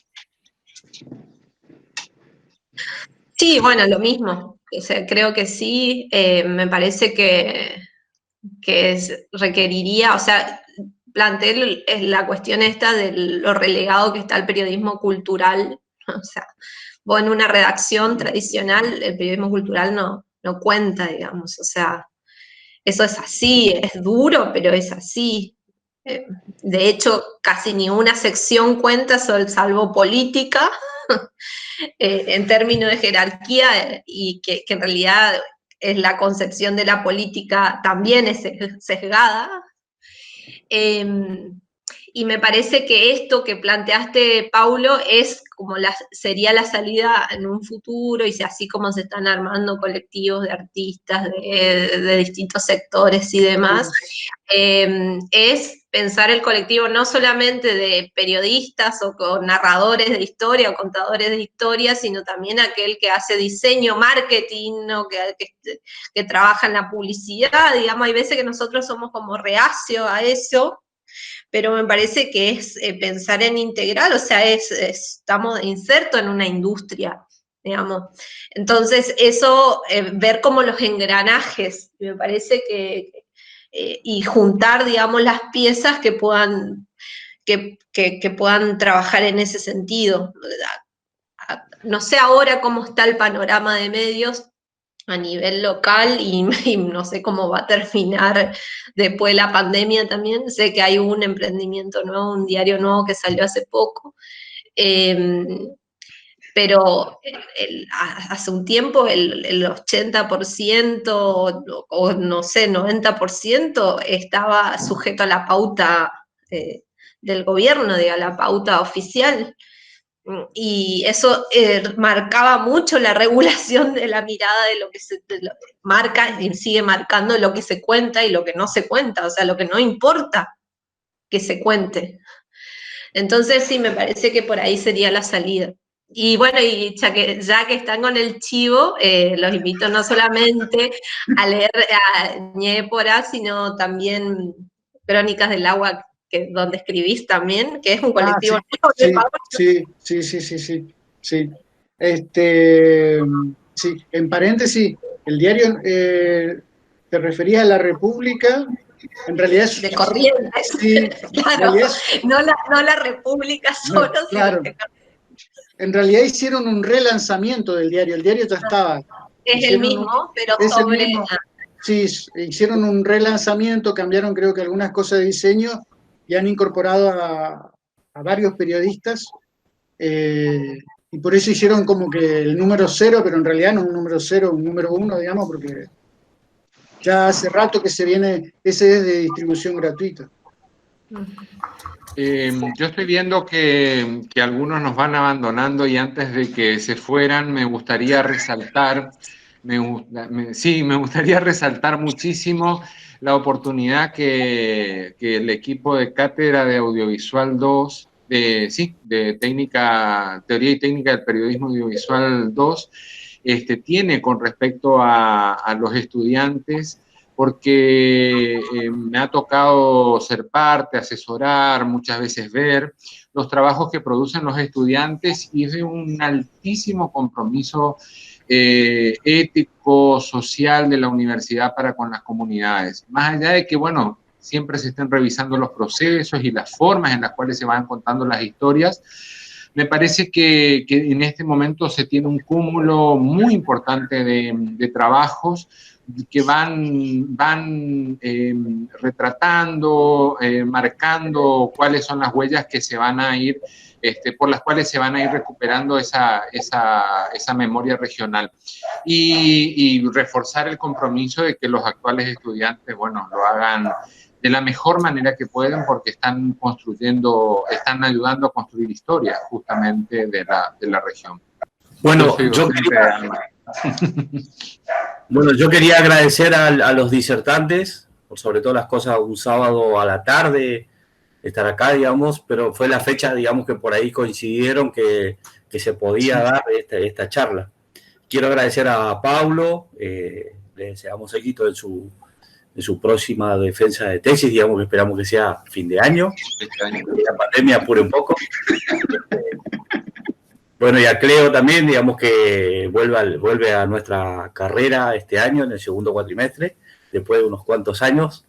Sí, bueno, lo mismo. O sea, creo que sí, me parece que requeriría, o sea, planteé la cuestión esta de lo relegado que está el periodismo cultural. O sea, vos en una redacción tradicional, el periodismo cultural no cuenta, digamos. O sea, eso es así, es duro, pero es así. De hecho, casi ni una sección cuenta, salvo política, en términos de jerarquía, y que en realidad es la concepción de la política también es sesgada. Y me parece que esto que planteaste, Paulo, es como sería la salida en un futuro, y así como se están armando colectivos de artistas de distintos sectores y demás, es pensar el colectivo no solamente de periodistas o con narradores de historia o contadores de historia, sino también aquel que hace diseño, marketing, ¿no? que trabaja en la publicidad. Digamos, hay veces que nosotros somos como reacios a eso, pero me parece que es pensar en integral, o sea, estamos insertos en una industria, digamos. Entonces, eso, ver como los engranajes, me parece que, y juntar, digamos, las piezas que puedan, que puedan trabajar en ese sentido. No sé ahora cómo está el panorama de medios a nivel local, y no sé cómo va a terminar después de la pandemia también. Sé que hay un emprendimiento nuevo, un diario nuevo que salió hace poco, pero hace un tiempo el 80% o no sé, 90% estaba sujeto a la pauta del gobierno, a la pauta oficial. Y eso marcaba mucho la regulación de la mirada de lo que marca y sigue marcando lo que se cuenta y lo que no se cuenta, o sea, lo que no importa que se cuente. Entonces sí, me parece que por ahí sería la salida. Y bueno, y ya que están con el chivo, los invito no solamente a leer a Ñépora, sino también Crónicas del Agua, donde escribís también, que es un colectivo sí. Sí, en paréntesis, el diario, te referías a La República, en realidad es... De Corrientes, sí, claro, no la República solo, claro. Sino que... En realidad hicieron un relanzamiento del diario, el diario ya estaba. Es el mismo, pero sobre... El mismo. Sí, hicieron un relanzamiento, cambiaron creo que algunas cosas de diseño y han incorporado a varios periodistas, y por eso hicieron como que el número 0, pero en realidad no es un número 0, un número 1, digamos, porque ya hace rato que se viene, ese es de distribución gratuita. Yo estoy viendo que algunos nos van abandonando, y antes de que se fueran me gustaría resaltar, me gustaría resaltar muchísimo la oportunidad que el equipo de Cátedra de Audiovisual 2, de Teoría y Técnica del Periodismo Audiovisual 2, tiene con respecto a los estudiantes, porque me ha tocado ser parte, asesorar, muchas veces ver los trabajos que producen los estudiantes, y es de un altísimo compromiso ético, social de la universidad para con las comunidades. Más allá de que, bueno, siempre se estén revisando los procesos y las formas en las cuales se van contando las historias, Me parece que en este momento se tiene un cúmulo muy importante de trabajos que van retratando, marcando cuáles son las huellas que se van a ir, por las cuales se van a ir recuperando esa memoria regional. Y reforzar el compromiso de que los actuales estudiantes, bueno, lo hagan de la mejor manera que pueden, porque están ayudando a construir historia justamente de la región. Bueno, yo quería agradecer a los disertantes, por sobre todo las cosas, un sábado a la tarde, estar acá, digamos, pero fue la fecha, digamos, que por ahí coincidieron que se podía dar esta charla. Quiero agradecer a Paulo, le deseamos éxito en su próxima defensa de tesis, digamos que esperamos que sea fin de año, que la pandemia apure un poco. Bueno, y a Cleo también, digamos que vuelve a nuestra carrera este año, en el segundo cuatrimestre, después de unos cuantos años,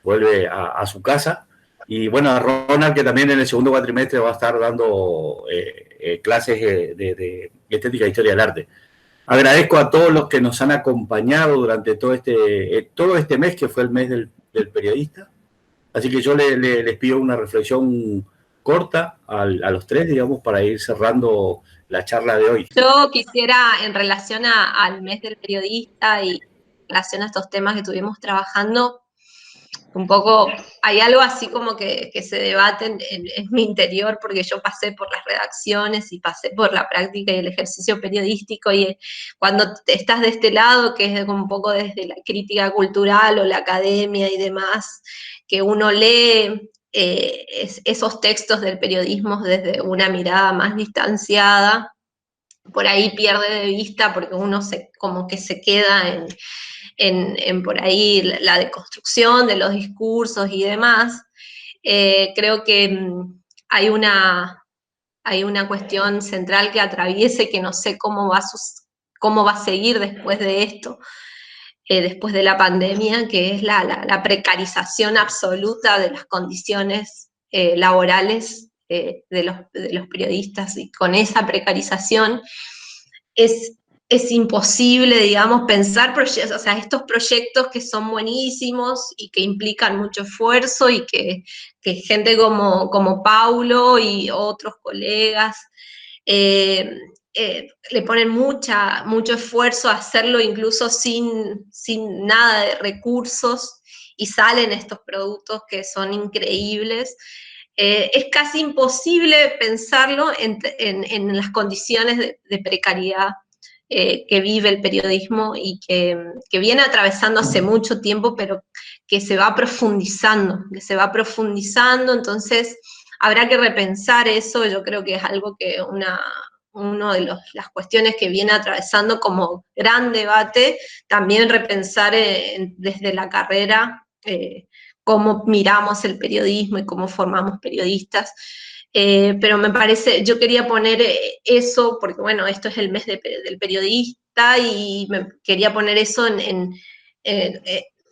vuelve a su casa. Y bueno, a Ronald, que también en el segundo cuatrimestre va a estar dando clases de estética e historia del arte. Agradezco a todos los que nos han acompañado durante todo este mes, que fue el mes del periodista. Así que yo les pido una reflexión corta a los tres, digamos, para ir cerrando la charla de hoy. Yo quisiera, en relación al mes del periodista y en relación a estos temas que estuvimos trabajando, un poco, hay algo así como que se debate en mi interior, porque yo pasé por las redacciones y pasé por la práctica y el ejercicio periodístico, y cuando estás de este lado, que es como un poco desde la crítica cultural o la academia y demás, que uno lee esos textos del periodismo desde una mirada más distanciada, por ahí pierde de vista, porque uno como que se queda en por ahí la deconstrucción de los discursos y demás. Creo que hay una cuestión central que atraviese, que no sé cómo va a seguir después de esto, después de la pandemia, que es la precarización absoluta de las condiciones laborales de los periodistas, y con esa precarización es imposible, digamos, pensar proyectos, o sea, estos proyectos que son buenísimos y que implican mucho esfuerzo, y que gente como Paulo y otros colegas le ponen mucho esfuerzo a hacerlo, incluso sin nada de recursos, y salen estos productos que son increíbles. Es casi imposible pensarlo en las condiciones de precariedad que vive el periodismo, y que viene atravesando hace mucho tiempo, pero que se va profundizando, entonces habrá que repensar eso. Yo creo que es algo que una de las cuestiones que viene atravesando como gran debate, también repensar desde la carrera cómo miramos el periodismo y cómo formamos periodistas. Pero me parece, yo quería poner eso, porque bueno, esto es el mes del periodista, y quería poner eso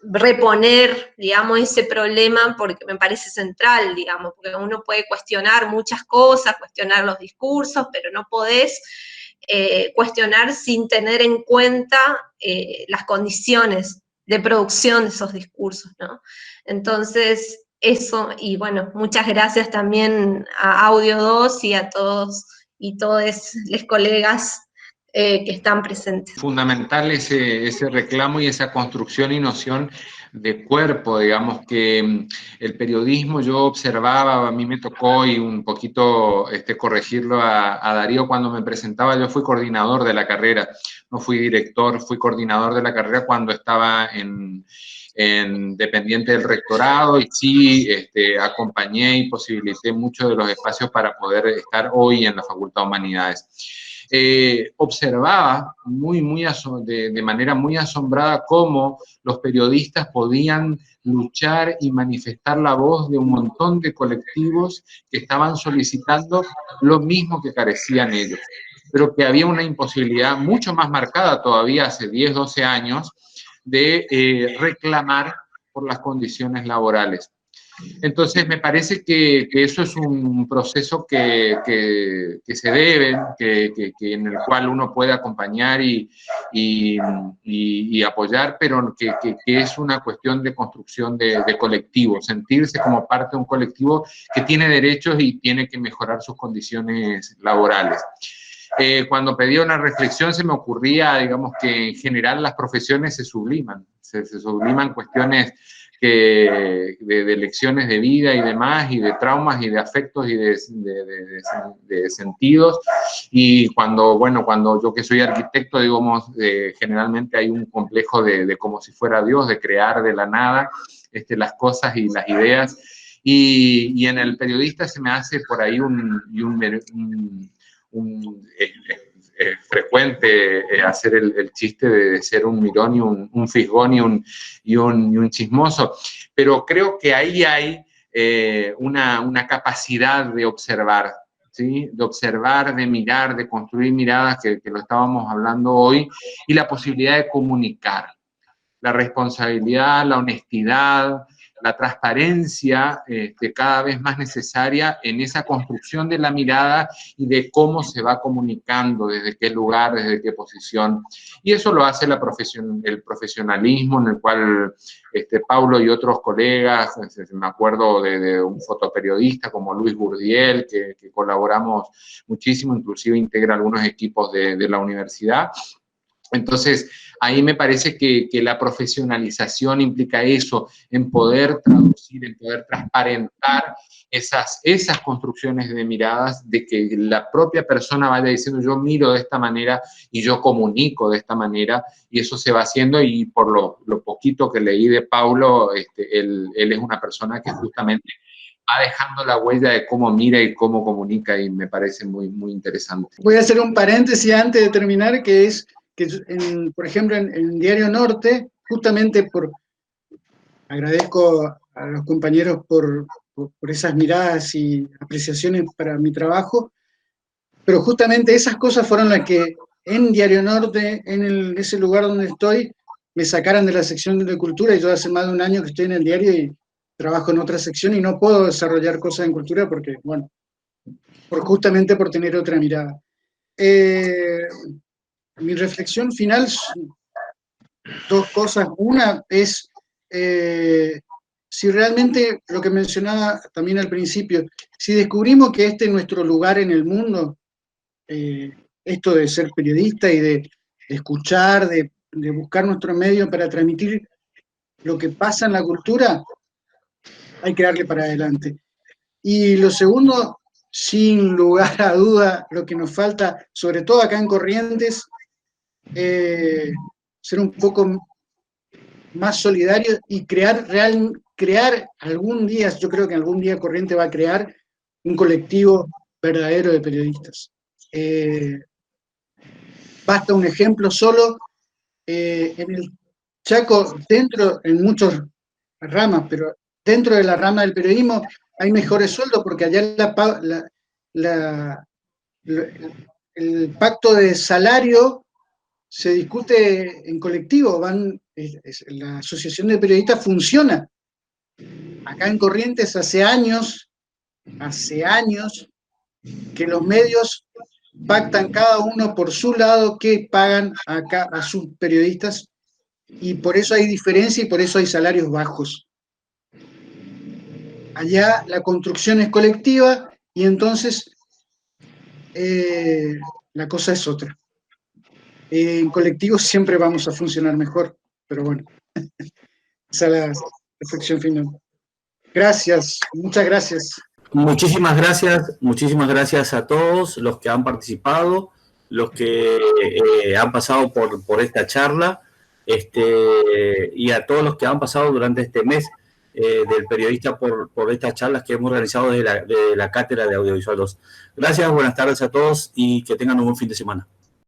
reponer, digamos, ese problema, porque me parece central, digamos, porque uno puede cuestionar muchas cosas, cuestionar los discursos, pero no podés cuestionar sin tener en cuenta las condiciones de producción de esos discursos, ¿no? Entonces, eso, y bueno, muchas gracias también a Audio 2 y a todos y todos los colegas que están presentes. Fundamental ese reclamo y esa construcción y noción de cuerpo, digamos, que el periodismo, yo observaba, a mí me tocó, y un poquito corregirlo a Darío cuando me presentaba. Yo fui coordinador de la carrera, no fui director, fui coordinador de la carrera cuando estaba dependiente del rectorado, y sí acompañé y posibilité muchos de los espacios para poder estar hoy en la Facultad de Humanidades. Observaba de manera muy asombrada cómo los periodistas podían luchar y manifestar la voz de un montón de colectivos que estaban solicitando lo mismo que carecían ellos, pero que había una imposibilidad mucho más marcada todavía hace 10, 12 años de reclamar por las condiciones laborales. Entonces, me parece que eso es un proceso que se debe, en el cual uno puede acompañar y apoyar, pero que es una cuestión de construcción de colectivo, sentirse como parte de un colectivo que tiene derechos y tiene que mejorar sus condiciones laborales. Cuando pedía una reflexión se me ocurría, digamos, que en general las profesiones se subliman cuestiones de lecciones de vida y demás, y de traumas y de afectos y de sentidos. Y cuando yo que soy arquitecto, digamos, generalmente hay un complejo de como si fuera Dios, de crear de la nada las cosas y las ideas. Y en el periodista se me hace por ahí frecuente hacer el chiste de ser un mirón y un fisgón y un chismoso, pero creo que ahí hay una capacidad de observar, ¿sí? De observar, de mirar, de construir miradas, que lo estábamos hablando hoy, y la posibilidad de comunicar. La responsabilidad, la honestidad, la transparencia cada vez más necesaria en esa construcción de la mirada y de cómo se va comunicando, desde qué lugar, desde qué posición. Y eso lo hace el profesionalismo en el cual Paulo y otros colegas, me acuerdo de un fotoperiodista como Luis Gurdiel, que colaboramos muchísimo, inclusive integra algunos equipos de la universidad. Entonces, ahí me parece que la profesionalización implica eso, en poder traducir, en poder transparentar esas construcciones de miradas, de que la propia persona vaya diciendo yo miro de esta manera y yo comunico de esta manera, y eso se va haciendo, y por lo poquito que leí de Paulo, él es una persona que justamente va dejando la huella de cómo mira y cómo comunica, y me parece muy, muy interesante. Voy a hacer un paréntesis antes de terminar, que es que, por ejemplo, en Diario Norte, justamente agradezco a los compañeros por esas miradas y apreciaciones para mi trabajo, pero justamente esas cosas fueron las que en Diario Norte, en ese lugar donde estoy, me sacaran de la sección de cultura, y yo hace más de un año que estoy en el diario y trabajo en otra sección y no puedo desarrollar cosas en cultura porque, bueno, justamente por tener otra mirada. Mi reflexión final, dos cosas. Una es, si realmente, lo que mencionaba también al principio, si descubrimos que este es nuestro lugar en el mundo, esto de ser periodista y de escuchar, de buscar nuestro medio para transmitir lo que pasa en la cultura, hay que darle para adelante. Y lo segundo, sin lugar a duda, lo que nos falta, sobre todo acá en Corrientes, ser un poco más solidarios y crear algún día, yo creo que algún día Corrientes va a crear un colectivo verdadero de periodistas. Basta un ejemplo solo, en el Chaco, en muchas ramas, pero dentro de la rama del periodismo hay mejores sueldos, porque allá el pacto de salario se discute en colectivo, la asociación de periodistas funciona. Acá en Corrientes hace años que los medios pactan cada uno por su lado qué pagan acá a sus periodistas, y por eso hay diferencia y por eso hay salarios bajos. Allá la construcción es colectiva y entonces la cosa es otra. En colectivo siempre vamos a funcionar mejor, pero bueno, esa es la reflexión final. Gracias, muchas gracias. Muchísimas gracias a todos los que han participado, los que han pasado por esta charla, y a todos los que han pasado durante este mes del periodista por estas charlas que hemos realizado de la Cátedra de Audiovisual 2. Gracias, buenas tardes a todos y que tengan un buen fin de semana.